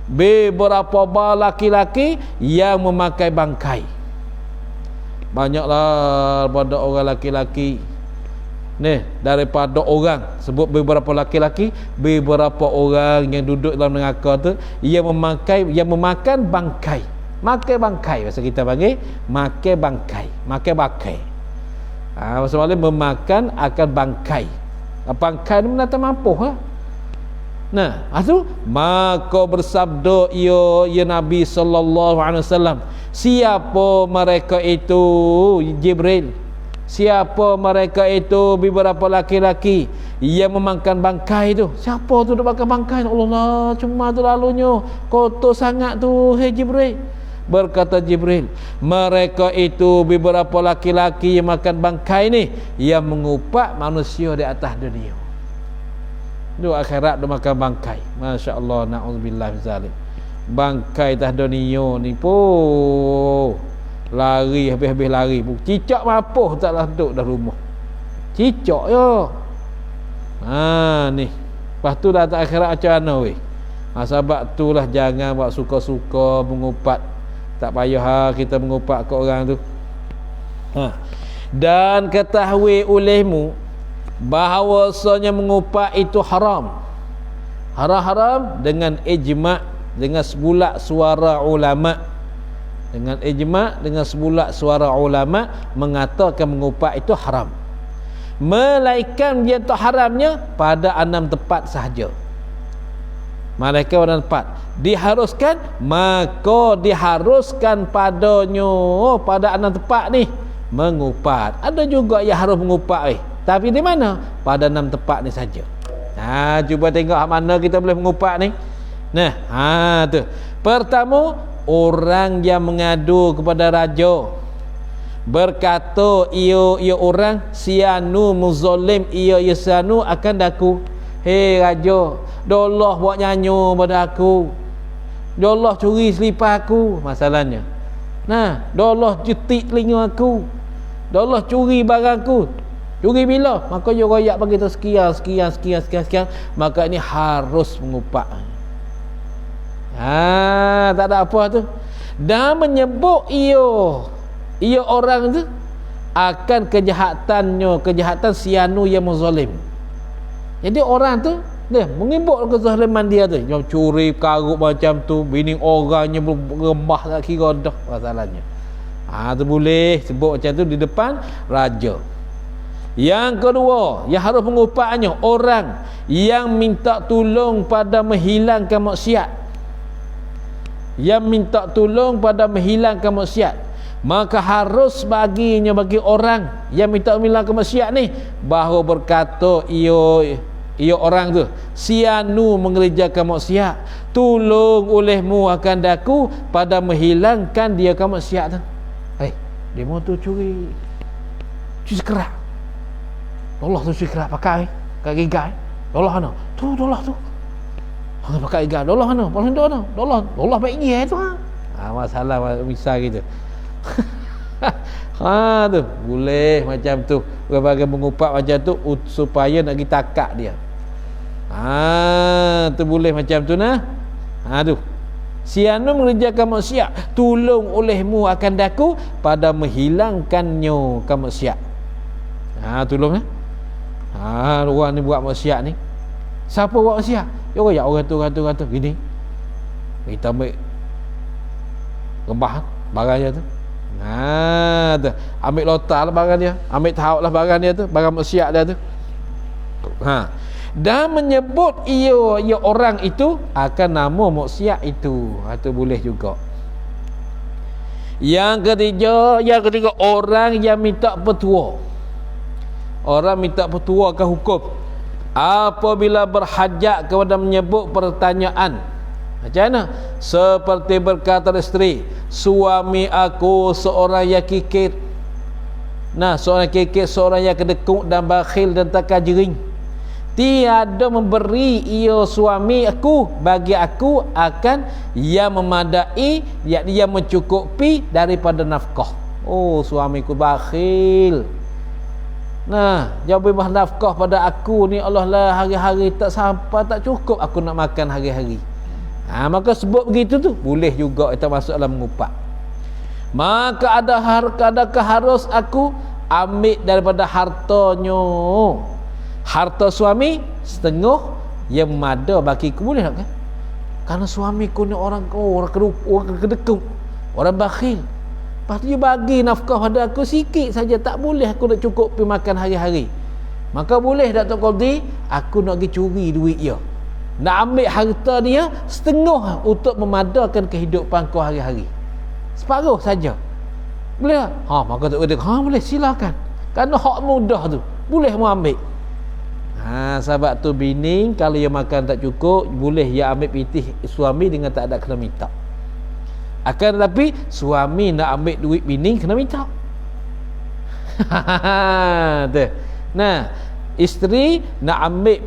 A: beberapa laki-laki yang memakai bangkai. Banyaklah pada orang laki-laki ni, daripada orang sebut beberapa laki-laki, beberapa orang yang duduk dalam neraka tu yang memakan bangkai. Makan bangkai, bahasa kita panggil makan bangkai, makan bangkai. Bahasa Melayu memakan akan bangkai. Bangkai ni mana tak mampu tu maka bersabda ya Nabi SAW, siapa mereka itu? Jibril. Siapa mereka itu? Beberapa laki-laki yang memakan bangkai tu. Siapa tu nak makan bangkai? Allah, cuma tu lalunya kotor sangat tu, Jibril. Berkata Jibril, mereka itu beberapa laki-laki yang makan bangkai ni, yang mengupak manusia di atas dunia. Di akhirat dia makan bangkai. Masya Allah, na'udzubillah zalim. Bangkai atas dunia ni pun lari, habis-habis lari pun. Cicak mapuh taklah duduk dah rumah. Cicak je. Ni. Lepas tu dah tak akhirat macam mana weh? Sebab itulah jangan buat suka-suka mengupat. Tak payah kita mengupak ke orang tu. Dan ketahui olehmu bahawasanya mengupak itu haram. Haram dengan ijma', dengan sebulat suara ulama. Dengan ijma', dengan sebulat suara ulama mengatakan mengupat itu haram. Melainkan dia tak haramnya pada 6 tempat sahaja. Malaikat pada tempat diharuskan, maka diharuskan padanya pada 6 tempat ni mengupat. Ada juga yang harus mengupat tapi di mana? Pada 6 tempat ni saja. Cuba tengok mana kita boleh mengupat ni. Tu. Pertama, orang yang mengadu kepada raja berkata ia orang sianu muzalim, ia sianu akan daku. Hei raja, Allah buat nyanyo pada aku, Allah curi selipar aku, masalahnya. Allah jetik telinga aku, Allah curi barangku. Curi bila? Maka dia royak bagi tu sekian. Maka ini harus mengupak. Tak ada apa tu. Dan menyebut ia orang tu akan kejahatan sianu yang muzalim. Jadi orang tu dia mengimbuk kezaliman dia tu, yang curi karuk macam tu, bini orangnya berembah tak kira dah masalahnya. Tu boleh sebut macam tu di depan raja. Yang kedua, yang harus mengupaknya orang yang minta tolong pada menghilangkan maksiat. Yang minta tolong pada menghilangkan maksiat, maka harus bagi orang yang minta menghilangkan maksiat ni bahawa berkata ia orang tu sianu mengerjakan maksiat, tolong olehmu akan daku pada menghilangkan dia ke maksiat tu. Dia mau tu curi sekerak, Allah tu curi sekerak pakai kat gigai, Allah mana tu, Allah tu pakai gigai, Allah mana Allah baik dia tu. Masalah misal gitu. Tu boleh macam tu, berbagai mengupak macam tu supaya nak kita takak dia. Tu boleh macam tu tu. Sianu mengerjakan maksiat, tolong olehmu akan daku pada menghilangkannya ke maksiat. Tolong orang ni buat maksiat ni. Siapa buat maksiat? Ya orang tu gini. Kita ambil rembah barangnya tu. Tu. Ambil lotar lah barang dia, ambil tahu lah barang dia tu, barang maksiat dia tu. Dan menyebut ia orang itu akan nama maksiat itu. Itu boleh juga. Yang ketiga orang yang minta petua. Orang minta petua ke hukum apabila berhajat kepada menyebut pertanyaan. Macam mana? Seperti berkata isteri, suami aku seorang yang kikir. Seorang kikir, seorang yang kedekut dan bakhil dan takkan jering. Tiada memberi ia suami aku bagi aku akan yang memadai, yang mencukupi daripada nafkah. Suamiku bakhil. Dia beri nafkah pada aku ni, Allah lah, hari-hari tak sampai, tak cukup aku nak makan hari-hari. Maka sebut begitu tu boleh juga kita masuk dalam mengupak. Maka adakah harus aku ambil daripada hartanya, harta suami setengah yang mada bagiku, boleh tak? Karena suamiku ni orang kedekut, orang bakhil. Lepas tu dia bagi nafkah pada aku sikit saja, tak boleh aku nak cukup pergi makan hari-hari. Maka boleh Datuk Qadhi aku nak pergi curi duit dia, nak ambil harta dia setengah untuk memadakan kehidupan kau hari-hari, separuh saja. Boleh tak? Maka Datuk Qadhi boleh, silakan. Kerana hak mudah tu boleh mu ambil. Sebab tu bini kalau dia makan tak cukup, boleh dia ambil pitih suami dengan tak ada kena minta. Akan tetapi suami nak ambil duit bini kena minta. Isteri nak ambil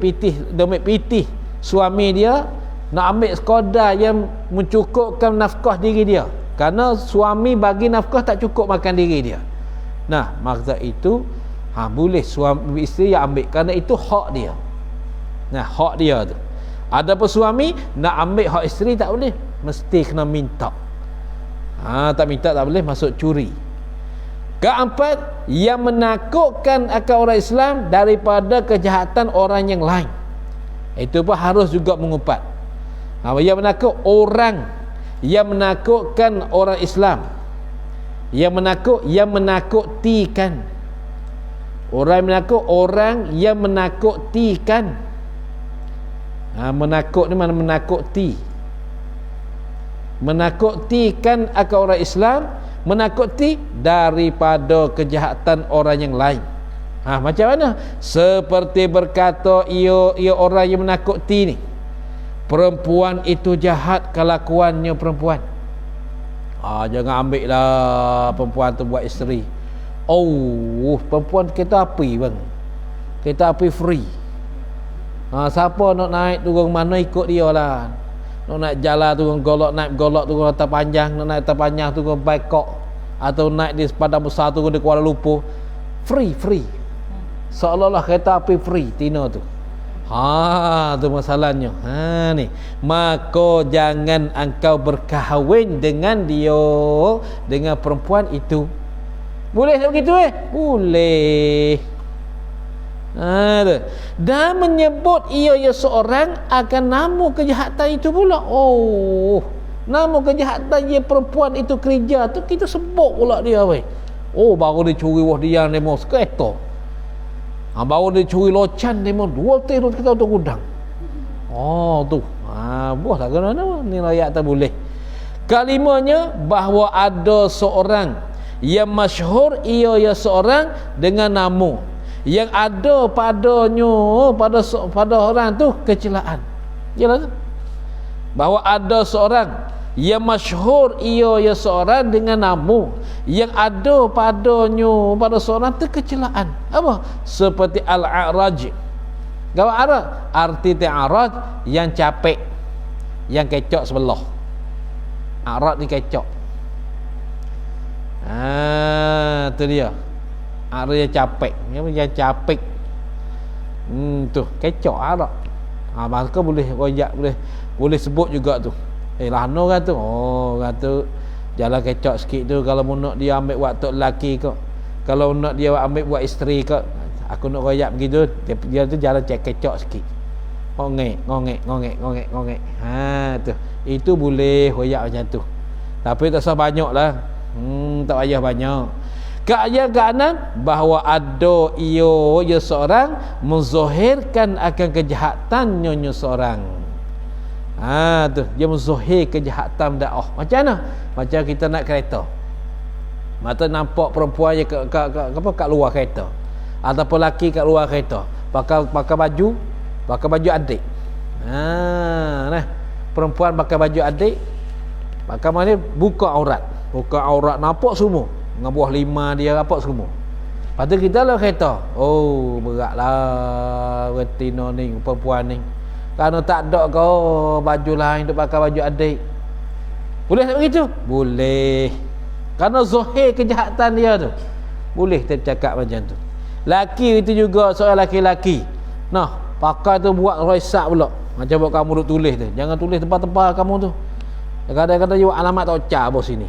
A: pitih suami dia, nak ambil sekadar yang mencukupkan nafkah diri dia, kerana suami bagi nafkah tak cukup makan diri dia. Maksud itu boleh suami isteri yang ambil, kerana itu hak dia. Hak dia tu. Adapun suami nak ambil hak isteri tak boleh, mesti kena minta. Tak minta tak boleh, masuk curi. Keempat, yang menakutkan akan orang Islam daripada kejahatan orang yang lain, itu pun harus juga mengupat. Yang menakut orang yang menakutkan orang Islam yang menakutikan. Orang yang menakutikan. Menakut ni mana menakuti. Menakutikan akan orang Islam, menakuti daripada kejahatan orang yang lain. Macam mana? Seperti berkata ia orang yang menakuti ni, perempuan itu jahat kelakuannya perempuan. Jangan ambil lah perempuan tu buat isteri. Perempuan kereta api bang, kereta api free. Siapa nak naik turun mana ikut dia lah. Nak naik jalan turun golok, naik golok turun atas panjang, nak naik atas panjang turun Bangkok, atau naik di Padang Besar turun di Kuala Lumpur, free. Seolah-olah kereta api free Tina tu. Tu masalahnya. Ni. Maka jangan engkau berkahwin dengan dia, dengan perempuan itu. Boleh tak begitu Boleh. Dan menyebut ia seorang akan nama kejahatan itu pula. Nama kejahatan dia perempuan itu kerja tu kita sebut pula dia baru dia curi wah dia demo kereta. Baru dia curi locan demo 2 tahun kita tu gudang. Tu. Buah tak kena nama ni ayat tak boleh. Kalimanya bahawa ada seorang yang masyhur ia seorang dengan nama yang ada padanya pada orang tu kecelaan. Jelas? Bahawa ada seorang yang masyhur ia seorang dengan nama yang ada padanya pada seorang tu kecelaan. Apa? Seperti al-a'raj. Gawa arah arti ta'araj yang capek, yang kecok sebelah. A'raj ni kecok. Tu dia. Yang capek, yang capek. Tu kecok arak. Maka boleh royak, boleh sebut juga tu. Lana kan tu. Kata jalan kecok sikit tu kalau nak dia ambil waktu lelaki kau. Kalau nak dia ambil buat isteri kau. Aku nak royak begitu, dia tu jalan cek kecok sikit. Ngongek. Tu. Itu boleh royak macam tu. Tapi tak usah banyaklah. Tak payah banyak. Keadaan bahawa ada ia seorang menzahirkan akan kejahatannya seorang. Tu dia menzahir kejahatan dakwah. Macam mana? Macam kita nak kereta. Mata nampak perempuan yang kat luar kereta. Ataupun lelaki kat luar kereta. Pakai baju adik. Perempuan pakai baju adik. Pakai mana? Buka aurat nampak semua. Dengan buah lima dia apa semua. Lepas tu kita lah kereta. Beratlah retina ni perempuan ni. Kerana tak ada kau baju lain untuk pakai baju adik. Boleh tak begitu? Boleh. Kerana zahir kejahatan dia tu. Boleh kita cakap macam tu. Laki itu juga seorang laki-laki. Pakai tu buat roisak pula. Macam buat kamu duk tulis tu. Jangan tulis tempat-tempat kamu tu. Kadang-kadang dia buat alamat tocah bos sini.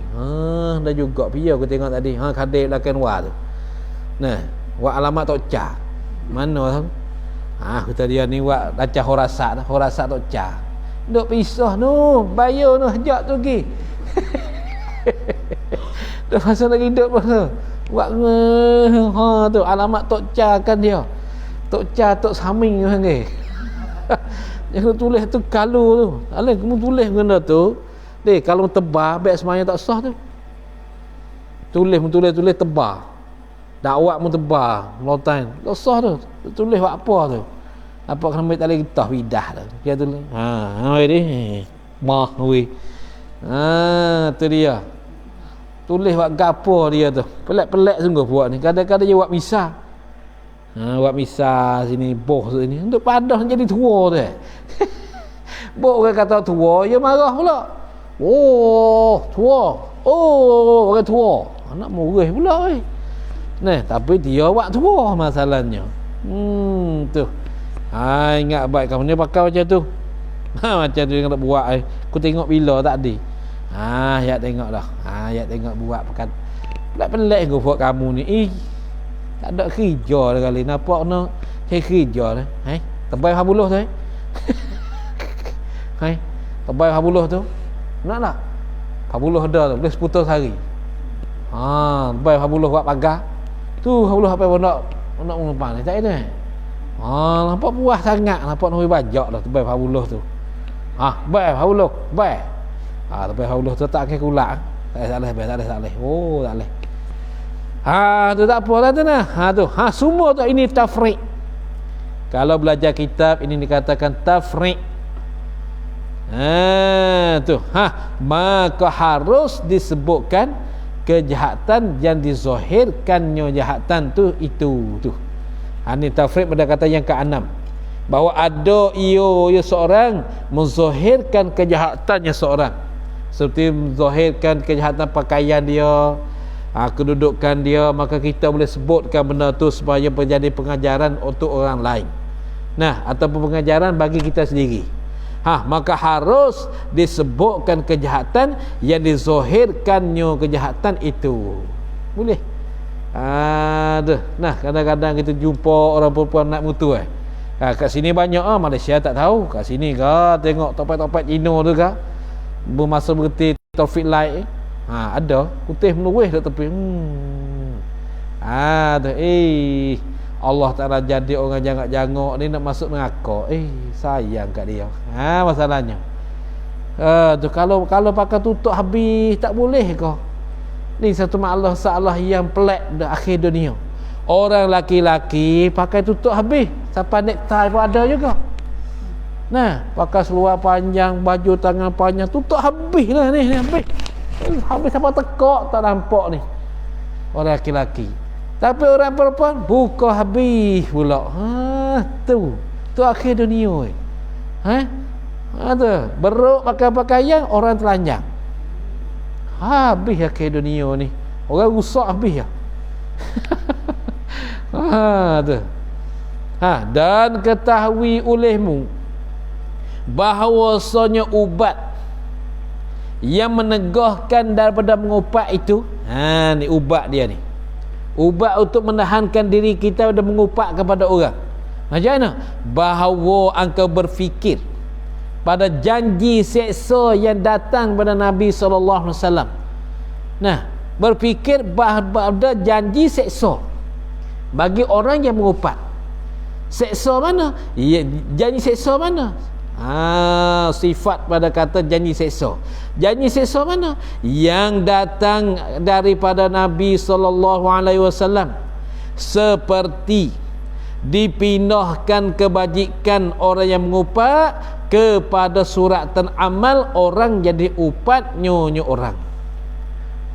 A: Dah juga piye aku tengok tadi. Kadek belakang luar tu. Buat alamat tocah. Mana tu? Kata dia ni buat racah horasak tocah. Duk pisah tu, bayar tu hajak tu pergi. Dah pasal lagi hidup pun tu. Buat tu alamat tocah kan dia. Tocah tok saming tu kan. Jangan tulis tu kalu tu. Alah kamu tulis benda tu. Kalau tebal baik semuanya tak sah tu. Tulis tebal. Dakwah mu tebal, lotan. Tak sah tu. Tulis buat apa tu? Apa kena ambil tali getah bidah tu. Dia tulis. Ni. Mah we. Tu dia. Tulis buat gapo dia tu. Pelik-pelik sungguh buat ni. Kadang-kadang dia buat misah. Buat misah sini boh sini. Untuk padah jadi tua tu. Boh orang kata tua, dia marah pula. Tua. Orang tua. Anak murih pula tapi dia buat tua masalahnya. Tu. Ingat baik kamu ni pakai macam tu. Macam tu yang nak buat Aku tengok bila tak ada. Ya tengok dah. Ya tengok buat pekat. Pelik-pelik aku buat kamu ni. Tak ada kerja dah kali. Nampak nak cari kerja dah. Tebal habuluh tu. Tebal habuluh tu. Nak tak? 40 dah tu. Boleh seputar sehari. Baik habuluh buat pagar. Tu habuluh apa nak mengumpan ni tak ada. Nampak puas sangat nampak nak bajak dah tebai habuluh tu. Baik habuluh, baik. Tebai habuluh tu tak akan kulak. Tak boleh. Oh, tak boleh. Tu tak apalah tu nah. Tu. Semua tu ini tafriq. Kalau belajar kitab ini dikatakan tafriq. Tu. Maka harus disebutkan kejahatan yang dizahirkannya kejahatan tu itu tu. Ini tafriq pada kata yang ke-6. Bahawa ada ia seorang menzahirkan kejahatannya seorang. Seperti menzahirkan kejahatan pakaian dia, kedudukan dia, maka kita boleh sebutkan benda tu supaya menjadi pengajaran untuk orang lain. Ataupun pengajaran bagi kita sendiri. Maka harus disebutkan kejahatan yang dizahirkannya kejahatan itu. Boleh. Kadang-kadang kita jumpa orang perempuan nak mutu kat sini banyak Malaysia tak tahu. Kat sini tengok topet-topet Cina tu bermasa berhenti traffic light ada putih meluih kat tepi. Allah Ta'ala jadi orang jangak-jangak ni nak masuk neraka. Sayang kat dia. Masalahnya. Tu kalau pakai tutup habis tak boleh ke? Ni satu masalah yang pelik dah akhir dunia. Orang laki-laki pakai tutup habis, sampai necktie pun ada juga. Pakai seluar panjang, baju tangan panjang, tutup habis lah ni habis. Habis sampai tekak tak nampak ni. Orang laki-laki. Tapi orang perempuan buka habis pula. Tu akhir dunia. Tu beruk pakai pakaian orang telanjang. Habis akhir dunia ni. Orang rusak habis ya. Tu. Dan ketahui olehmu bahawasanya ubat yang menegahkan daripada mengupat itu, ni ubat dia ni. Ubat untuk menahankan diri kita dan mengupat kepada orang. Macam mana? Bahawa engkau berfikir pada janji seksa yang datang pada Nabi SAW. Berfikir pada janji seksa bagi orang yang mengupat. Seksa mana? Janji seksa mana? Sifat pada kata janji seksa. Janji seksa mana? Yang datang daripada Nabi SAW, seperti dipindahkan kebajikan orang yang mengupat kepada suratan amal orang jadi upat nyonya orang.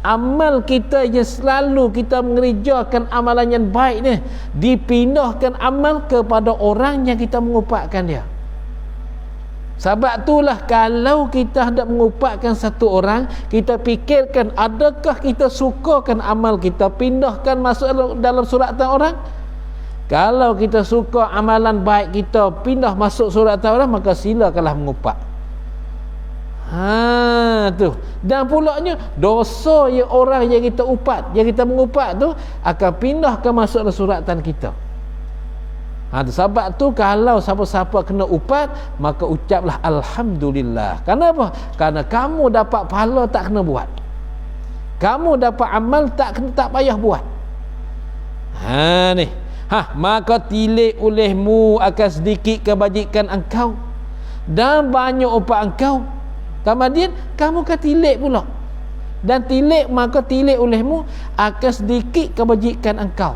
A: Amal kita yang selalu kita mengerjakan amalan yang baik ni, dipindahkan amal kepada orang yang kita mengupatkan dia. Sebab itulah kalau kita hendak mengupatkan satu orang, kita fikirkan adakah kita sukakan amal kita pindahkan masuk dalam suratan orang. Kalau kita suka amalan baik kita pindah masuk suratan orang, maka silakanlah mengupat. Tu. Dan pulaknya dosa yang orang yang kita upat, yang kita mengupat tu akan pindah ke masuk dalam suratan kita. Sebab tu kalau siapa-siapa kena upat, maka ucaplah alhamdulillah. Kenapa? Kerana kamu dapat pahala tak kena buat. Kamu dapat amal tak payah buat. Ni. Maka tilik olehmu akan sedikit kebajikan engkau dan banyak upat engkau. Kemudian kamu akan tilik pula. Dan tilik, maka tilik olehmu akan sedikit kebajikan engkau.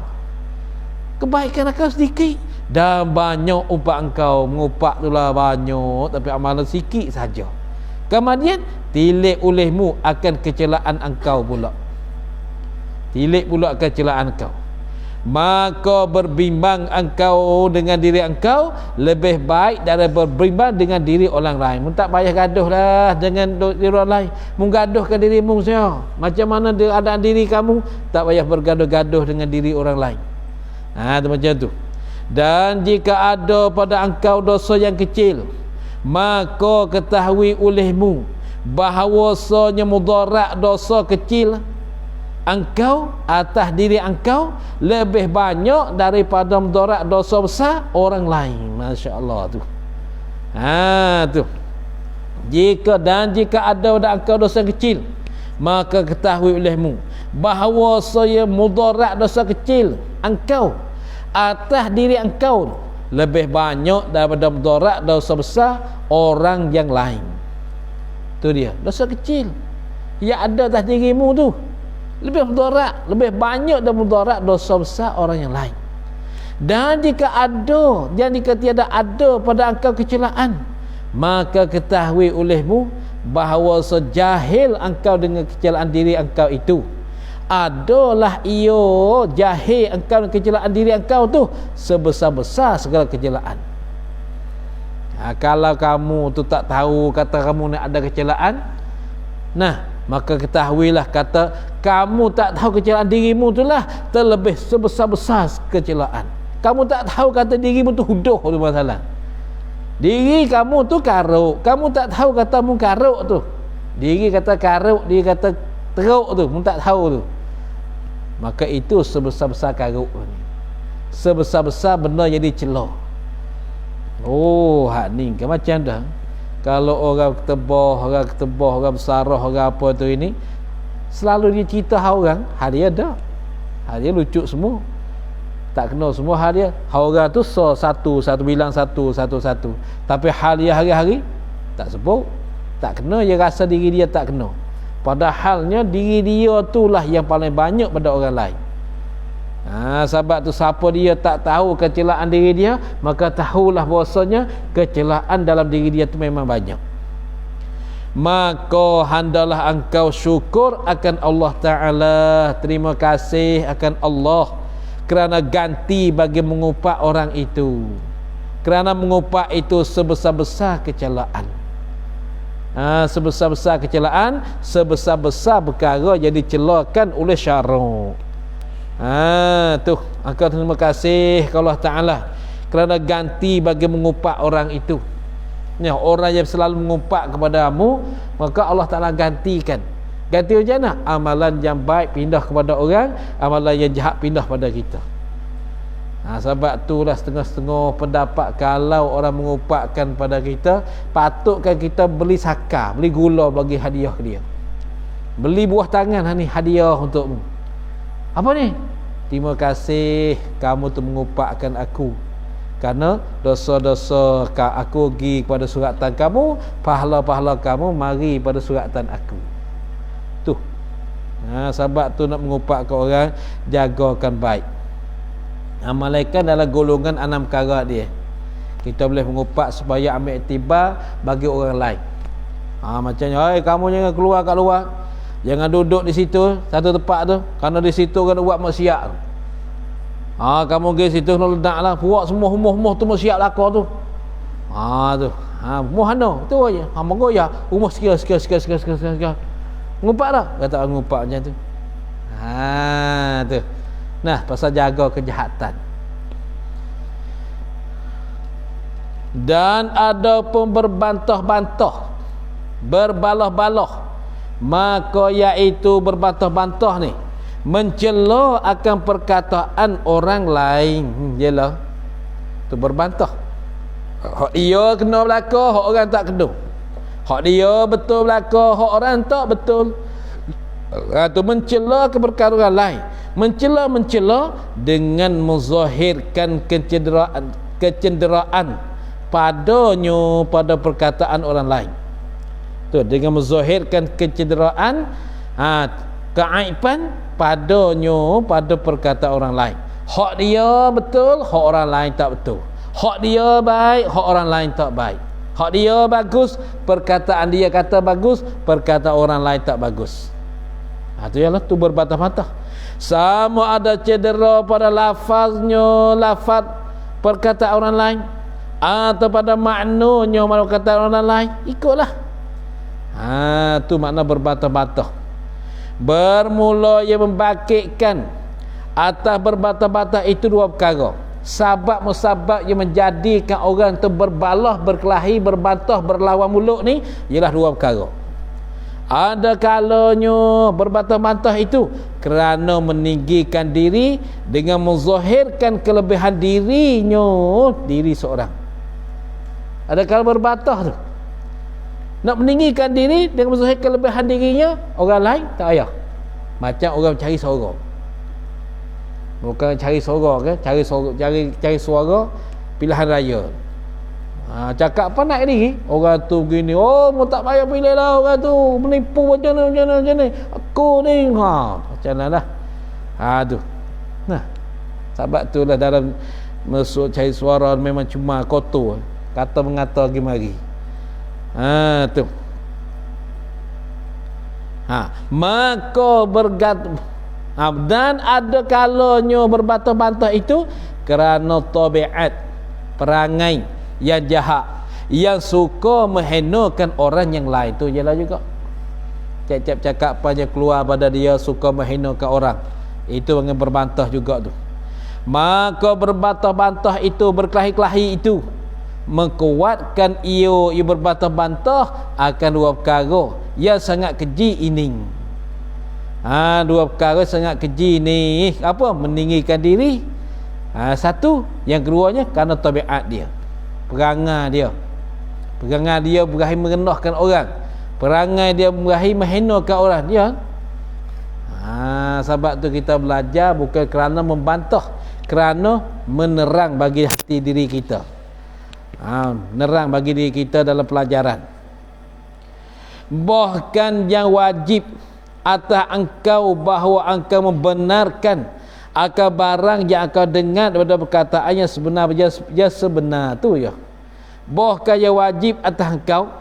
A: Kebaikan engkau sedikit dan banyak upat engkau. Mengupat itulah banyak tapi amalan sikit saja. Kemudian tilik olehmu akan kecelaan engkau pula. Tilik pula akan kecelaan engkau. Maka berbimbang engkau dengan diri engkau lebih baik daripada berbimbang dengan diri orang lain. Tak payah gaduh lah dengan diri orang lain. Menggaduhkan dirimu saja. Macam mana keadaan diri kamu, tak payah bergaduh-gaduh dengan diri orang lain. Tu macam tu. Dan jika ada pada engkau dosa yang kecil, maka ketahui olehmu bahawasanya mudarat dosa kecil engkau atas diri engkau lebih banyak daripada mudarat dosa besar orang lain. Masya-Allah tu. Tu. Jika ada pada engkau dosa kecil, maka ketahui olehmu bahawa saya mudarat dosa kecil engkau atas diri engkau lebih banyak daripada mudarat dosa besar orang yang lain. Tu dia, dosa kecil yang ada atas dirimu tu lebih mudarat, lebih banyak dan mudarat dosa besar orang yang lain. Dan jika tiada ada pada engkau kecelaan, maka ketahui olehmu bahawa sejahil engkau dengan kecelaan diri engkau itu, adalah ia jahil engkau dengan kecelaan diri engkau tu sebesar-besar segala kecelaan. Kalau kamu tu tak tahu kata kamu nak ada kecelaan, maka ketahuilah kata kamu tak tahu kecelaan dirimu itulah terlebih sebesar-besar kecelaan. Kamu tak tahu kata dirimu tu huduh tu masalah. Diri kamu tu karuk, kamu tak tahu kata mu karuk tu. Diri kata karuk, diri kata teruk tu, mu tak tahu tu. Maka itu sebesar-besar karuk ni. Sebesar-besar benda jadi celah. Oh, hak ni ke macam dah. Kalau orang ketebah, orang bersarah, orang apa tu ini, selalu dia cerita orang, hal dia ada. Hal dia lucu semua. Tak kena semua hal dia. Orang tu satu bilang satu. Tapi hal dia hari-hari tak sebut. Tak kena, dia rasa diri dia tak kena. Padahalnya diri dia itulah yang paling banyak pada orang lain. Sebab tu siapa dia tak tahu kecelaan diri dia, maka tahulah bahwasanya kecelaan dalam diri dia tu memang banyak. Maka hendalah engkau syukur akan Allah Ta'ala, terima kasih akan Allah kerana ganti bagi mengupak orang itu, kerana mengupak itu sebesar-besar kecelaan. Sebesar-besar kecelaan, sebesar-besar perkara yang dicelakan oleh syarak. Tu engkau terima kasih kepada Allah Ta'ala kerana ganti bagi mengupak orang itu. Orang yang selalu mengupak kepadamu, maka Allah Ta'ala gantikan. Ganti macam mana? Amalan yang baik pindah kepada orang, amalan yang jahat pindah pada kita. Sebab itulah setengah-setengah pendapat kalau orang mengupakkan pada kita, patutkan kita beli saka, beli gula bagi hadiah ke dia. Beli buah tangan ni hadiah untukmu. Apa ni? Terima kasih kamu tu mengupakkan aku, kerana dosa-dosa aku pergi kepada suratan kamu, pahala-pahala kamu mari pada suratan aku. Tu. Sebab tu nak mengupak ke orang, jagakan baik. Malaikat dalam golongan 6 perkara dia. Kita boleh mengupak supaya ambil iktibar bagi orang lain. Macamnya, kamu jangan keluar kat luar. Jangan duduk di situ, satu tempat tu, kerana di situ kan buat maksiat. Kamu pergi situ nak ledaklah, buat semua humah-humah tu maksiat lakar tu. Tu. Muhana tu aja. Monggo ya, rumah sikit. Ngupak dah. Kata ngupak macam tu. Tu. Pasal jaga kejahatan. Dan ada pun berbantah-bantah, berbalah-balah, maka iaitu berbantah-bantah ni mencela akan perkataan orang lain. Yalah, tu berbantah. Hak dia kena belaka, hak orang tak kena. Hak dia betul belaka, hak orang tak betul. Tu mencela ke perkara orang lain. Mencela dengan menzahirkan kecenderaan padanya pada perkataan orang lain. Tu dengan menzahirkan kecenderaan keaiban padanya pada perkataan orang lain. Hak dia betul, hak orang lain tak betul. Hak dia baik, hak orang lain tak baik. Hak dia bagus, perkataan dia kata bagus, perkataan orang lain tak bagus. Tu ialah tu berbantah-bantah. Sama ada cedera pada lafaz perkataan orang lain, atau pada maknanya perkataan orang lain, ikutlah. Tu makna berbantah-bantah. Bermula ia membangkitkan atas berbantah-bantah itu 2 perkara. Sabab musabab yang menjadikan orang tu berbalah, berkelahi, berbantah, berlawan mulut ni ialah 2 perkara. Ada kalanya berbantah-bantah itu kerana meninggikan diri dengan menzahirkan kelebihan diri seorang. Ada kala berbantah tu, Nak meninggikan diri dengan menzahirkan kelebihan dirinya, orang lain tak payah. Macam orang cari suara. Bukan cari suara ke, cari suara pilihan raya. Cakap apa nak diri, orang tu begini, oh mu tak payah pilih lah orang tu, menipu macam ni. Aku ni, macam mana lah. Tu. Nah. Sebab tu lah dalam masuk cari suara memang cuma kotor. Kata mengata lagi mari. Tu. Maka dan ada kalanya berbantah-bantah itu kerana tabiat perangai yang jahat, yang suka menghinakan orang yang lain. Tu jelah juga. Cakap cakap apa yang keluar pada dia suka menghinakan orang. Itu dengan berbantah juga tu. Maka berbantah-bantah itu, berkelahi-kelahi itu mengkuatkan ia berbantah-bantah akan dua perkara yang sangat keji ini. Dua perkara sangat keji ni. Apa? Meninggikan diri. Satu, yang keduanya kerana tabiat dia. Perangai dia berakhir merendahkan orang. Perangai dia berakhir menghinakan orang dia. Sebab tu kita belajar bukan kerana membantah, kerana menerang bagi hati diri kita. Menerang bagi diri kita dalam pelajaran. Bahkan yang wajib atas engkau bahawa engkau membenarkan akan barang yang engkau dengar daripada perkataan yang sebenar, yang sebenar tu ya. Bahkan yang wajib atas engkau,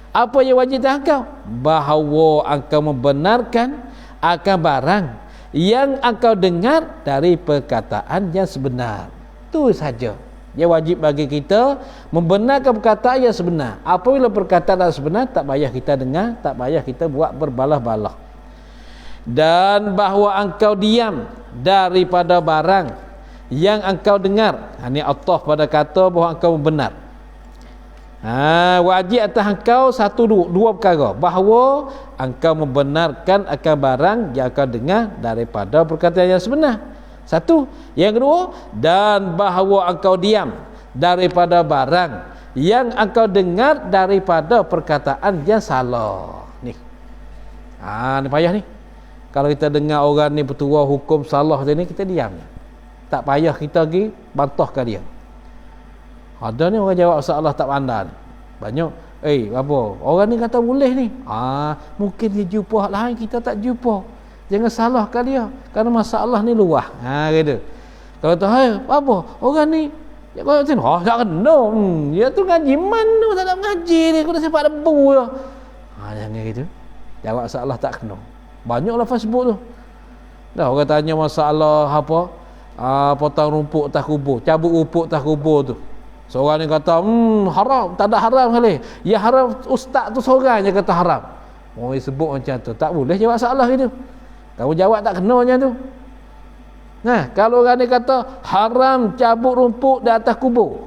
A: apa yang wajib atas engkau? Bahawa engkau membenarkan akan barang yang engkau dengar dari perkataan yang sebenar. Itu saja yang wajib bagi kita, membenarkan perkataan yang sebenar. Apabila perkataan yang sebenar, tak payah kita dengar, tak payah kita buat berbalah-balah. Dan bahawa engkau diam daripada barang yang engkau dengar. Ini Allah pada kata bahawa engkau benar. Wajib atas engkau dua perkara, bahawa engkau membenarkan akan barang yang engkau dengar daripada perkataan yang sebenar. Satu. Yang kedua, dan bahawa engkau diam daripada barang yang engkau dengar daripada perkataan yang salah. Ni payah ni. Kalau kita dengar orang ni petua hukum salah ni, kita diam. Tak payah kita pergi bantahkan dia. Ada ni orang jawab masalah tak pandai. Banyak. Apa? Orang ni kata boleh ni. Mungkin dia jumpa hak lain, kita tak jumpa. Jangan salahkan dia. Kerana masalah ni luah. Kata. Kalau tu, apa? Orang ni, dia kata, tak kena. Dia tu ngaji mana? Tak nak ngaji ni. Kau dah sepak debu je. Jangan gitu. Jawab masalah tak kena. Banyaklah Facebook tu. Dah orang tanya masalah apa? Potong rumput atas kubur, cabut rumput atas kubur tu. Seorang ni kata, haram, tak ada haram kali. Ya haram, ustaz tu seorang je kata haram. Orang sebut macam tu, tak boleh jawab salah gitu. Kamu jawab tak kena macam tu. Kalau orang ni kata haram cabut rumput di atas kubur,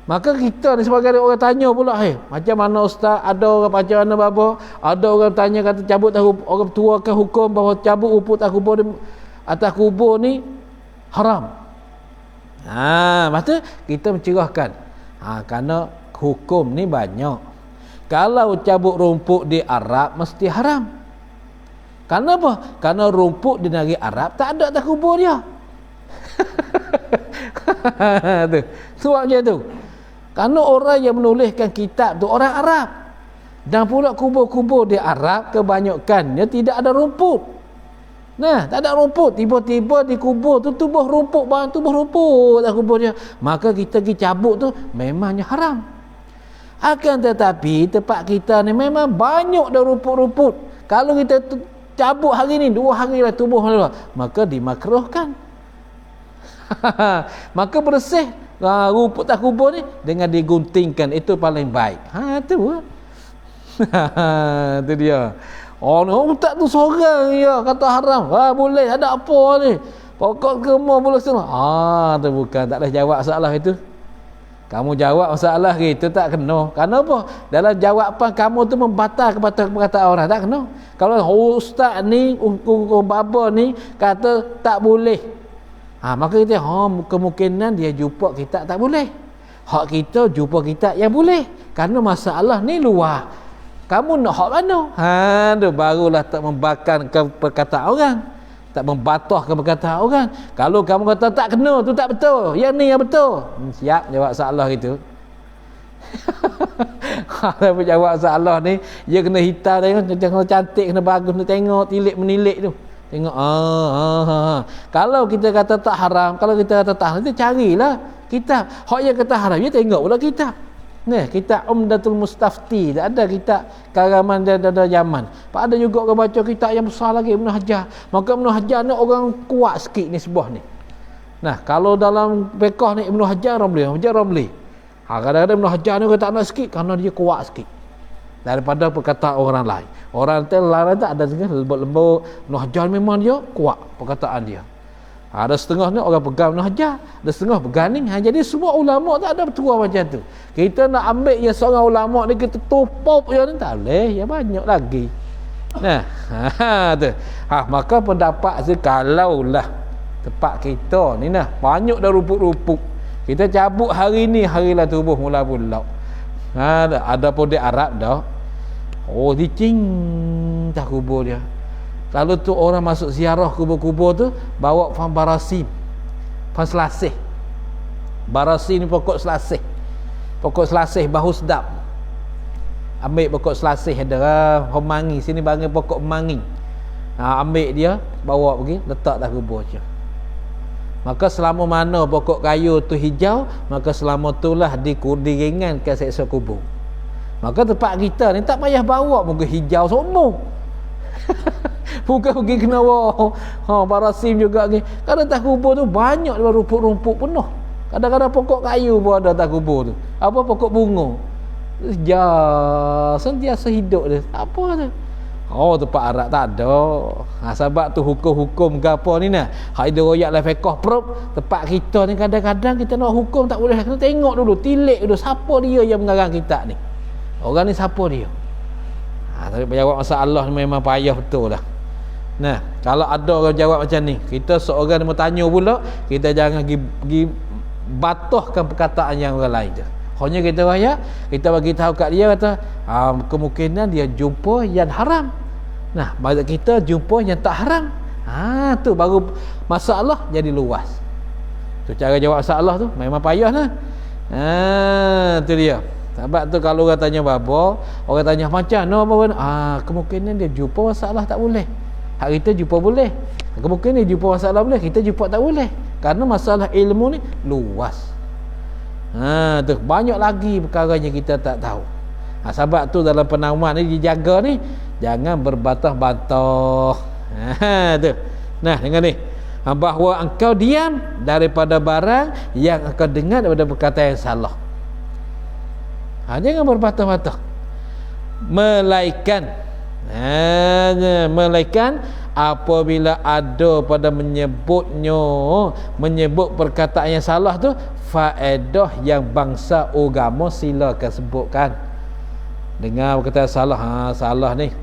A: maka kita ni sebagai orang tanya pula, macam mana ustaz, ada orang macam mana bapa, ada orang tanya kata cabut atas kubur, orang tuakan hukum bahawa cabut rumput atas kubur ni haram. Maksud kita mencerahkan. Kerana hukum ni banyak. Kalau cabut rumput di Arab mesti haram. Kenapa? Kerana rumput di negeri Arab tak ada atas kubur dia. Tu macam tu. Kerana orang yang menuliskan kitab tu orang Arab. Dan pula kubur-kubur di Arab kebanyakannya tidak ada rumput. Tak ada rumput. Tiba-tiba di kubur tu tumbuh rumput dalam kubur dia. Maka kita pergi cabut tu memangnya haram. Akan tetapi tempat kita ni memang banyak dah rumput-rumput. Kalau kita cabut hari ni, 2 hari lah tumbuh maka dimakruhkan. Maka bersih rumput tak kubur ni dengan diguntingkan, itu paling baik. Tu tu dia. Tak tu seorang ya kata haram. Boleh, ada apa ni? Pokok kemah boleh sana. Tu bukan, tak boleh jawab masalah itu. Kamu jawab masalah gitu tak kena. Kenapa? Dalam jawapan kamu tu membatalkan perkataan orang, tak kena. Kalau ustaz ni, baba ni kata tak boleh. Maka kita kemungkinan dia jumpa kita tak boleh. Hak kita jumpa kitab yang boleh. Kerana masalah ni luar. Kamu nak hak mana? Tu barulah tak membatalkan perkataan orang. Tak membatahkan perkataan orang. Kalau kamu kata tak kena, tu tak betul. Yang ni yang betul. Siap jawab soalan itu. Kalau jawab soalan ni, dia kena hitam tengok, kena cantik, kena bagus, kena tengok, tilik menilik tu. Tengok Kalau kita kata tak haram, kalau kita kata tak haram, kita carilah kitab. Hak yang kata haram, dia tengok pula kitab. Kitab Umdatul Mustafti, ada kitab karangan dan zaman. Pak ada juga orang baca kitab yang besar lagi, Ibn Hajar. Maka Ibn Hajar ni orang kuat sikit ni sebuah ni. Nah, kalau dalam fiqh ni Ibn Hajar Ramli. Kadang-kadang Ibn Hajar ni orang tak nak sikit kerana dia kuat sikit daripada perkataan orang lain. Orang lain tak ada setengah lembut-lembut. Ibn Hajar memang dia kuat perkataan dia. Ada setengah ni orang pegang Ibn Hajar, ada setengah berganing. Jadi semua ulama tak ada bertuah macam tu. Kita nak ambil yang seorang ulama ni kita tupop je ni tak boleh, yang banyak lagi. Tu. Maka pendapat kalaulah tempat kita ni banyak dah rupuk-rupuk. Kita cabut hari ni, harilah tubuh mula pula. Ada pun di Arab dah. Dicing dah kubur dia. Lalu tu orang masuk ziarah kubur-kubur tu bawa fan barasim, fan selasih. Barasim ni pokok selasih. Pokok selasih bahu sedap. Ambil pokok selasih ada homangi, sini bagi pokok mangi. Ambil dia, bawa pergi, letak dah kubur je. Maka selama mana pokok kayu tu hijau, maka selama itulah diringankan seksa kubur. Maka tempat kita ni tak payah bawa muka hijau semua. Bukan pergi kena barasim juga ni. Kadang tak kubur tu banyak rumput-rumput penuh. Kadang-kadang pokok kayu pun ada tak kubur tu. Apa pokok bunga. Sentiasa hidup dia. Apa tu? Tempat Arab tak ada. Sebab tu hukum-hukum ke apa ni nah. Hak dia royak lah fiqh prop. Tempat kita ni kadang-kadang kita nak hukum tak boleh. Kena tengok dulu, tilik dulu siapa dia yang mengarang kitab ni. Orang ni siapa dia? Tapi jawab masalah ni memang payah betul lah. Nah, kalau ada orang jawab macam ni, kita seorang yang bertanya pula, kita jangan pergi batahkan perkataan yang orang lain je. Hanya kita raya, kita bagi tahu kat dia kata, kemungkinan dia jumpa yang haram. Nah, bagi kita jumpa yang tak haram. Tu baru masalah jadi luas. Tu cara jawab masalah tu memang payah lah. Tu dia. Sebab tu kalau orang tanya bapa, orang tanya macam kemungkinan dia jumpa masalah tak boleh. Hak kita jumpa boleh. Kemungkinan dia jumpa masalah boleh, kita jumpa tak boleh. Kerana masalah ilmu ni luas. Tu banyak lagi perkara yang kita tak tahu. Sebab tu dalam penamaan ni dijaga ni, jangan berbantah-bantah. Tu. Nah, dengan ni. Bahawa engkau diam daripada barang yang engkau dengar daripada perkataan yang salah. Jangan berbantah-bantah. Melainkan apabila ada pada menyebut perkataan yang salah tu faedah yang bangsa agama, silakan sebutkan. Dengar perkataan salah, salah ni,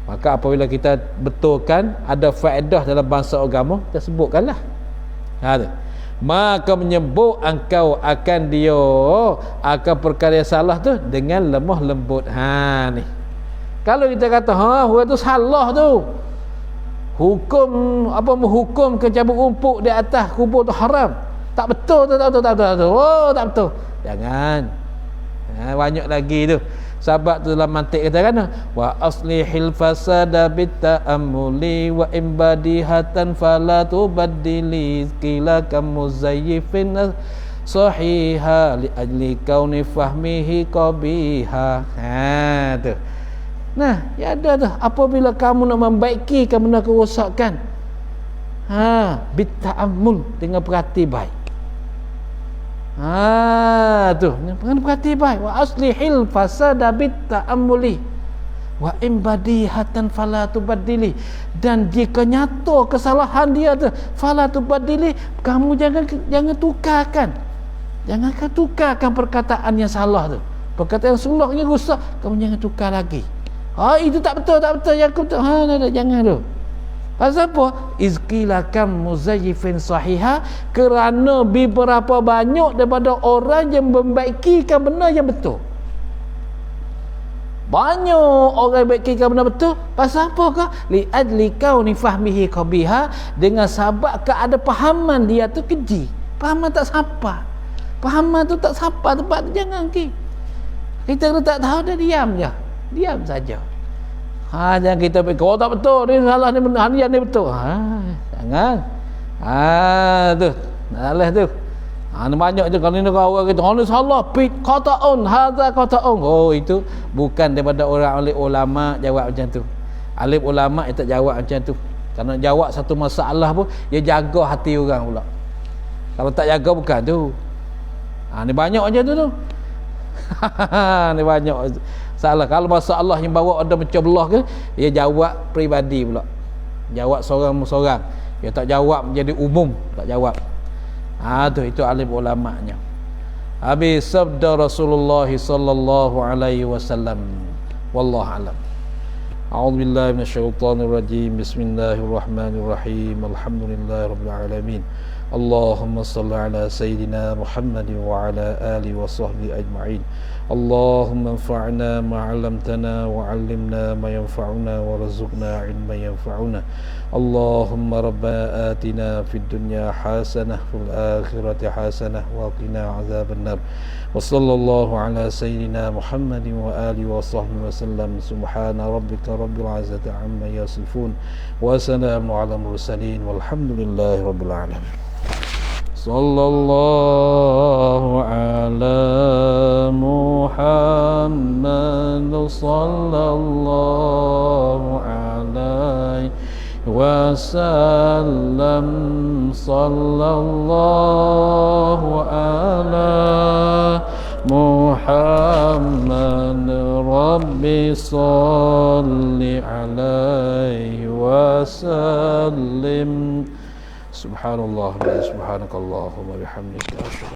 A: maka apabila kita betulkan ada faedah dalam bangsa agama, kita sebutkanlah. Maka menyebut engkau akan dia akan perkara yang salah tu dengan lemah lembut. Ni kalau kita kata orang tu salah tu, hukum apa menghukum ke cabut rumput di atas kubur tu haram, tak betul tu, tak betul. Tak betul, jangan. Banyak lagi tu. Sebab tu dalam mantik kata kan, wa aslihil fasada bita'ammuli wa imbadihatan fala tubaddili qila kamuzayyifin sahiha li ajli kauni fahmihi qabiha. Tu. Nah, ya ada tu. Apabila kamu nak membaiki benda kerosakan, bita'ammul, dengan perhati baik. Tu dengan perhati baik. Wa aslihil fasada bita'ammuli wa imbadihatan fala tubaddili, dan jika nyata kesalahan dia tu fala tubaddili, kamu jangan tukarkan. Jangan tukarkan perkataan yang salah tu. Perkataan yang sulahnya rusak, kamu jangan tukar lagi. Itu tak betul, yang aku jangan tu. Pasal apa? Izqilakam muzayyifin sahiha, kerana beberapa banyak daripada orang yang membaikikan benda yang betul. Banyak orang baikikan benda betul. Pasal apakah? Li'adli kauni fahmihi qabiha, dengan sebab ke ada pahaman dia tu keji. Pahaman tak sapa. Pahaman tu tak sapa tempat tu, jangan ki. Kita kena tak tahu, dia diam je. Diam saja. Jangan kita fikir, oh tak betul, ni salah, ni benar, ni betul. Jangan. Tu. Salah tu. Ni banyak je kalau ni orang kata, oh ni salah, qata'un, hadza qata'un. Oh itu bukan daripada orang alim ulama jawab macam tu. Alim ulama dia tak jawab macam tu. Kalau jawab satu masalah pun, dia jaga hati orang pula. Kalau tak jaga bukan tu. Ni banyak je tu. Ni banyak salah. Kalau masalah yang bawa ada macam belah ke, dia jawab peribadi pula, jawab seorang-seorang, dia tak jawab menjadi umum, tak jawab. Itu alim ulamanya. Habis sabda Rasulullah sallallahu alaihi wasallam. Wallahu alam. A'udzu billahi minasyaitonir rajim. Bismillahirrahmanirrahim. Alhamdulillahirabbil alamin. Allahumma salli ala sayyidina Muhammad wa ala alihi wa sahbihi ajma'in. Allahumma anfa'na ma 'allamtana wa 'allimna ma yanfa'una wa rzuqna 'ilman yanfa'una. Allahumma rabbana atina fid dunya hasanah fil akhirati hasanah wa qina 'adzabannar. Wa sallallahu ala sayyidina Muhammad wa alihi wa sahbihi wa sallam. Subhana rabbika rabbil 'izzati 'amma yasifun wa salamun 'alal mursalin walhamdulillahi rabbil alamin. Sallallahu ala Muhammad sallallahu alaihi wasallam. Sallallahu ala Muhammad Rabbi salli alaihi wasallim. Subhanallah, subhanakallahumma bihamdika.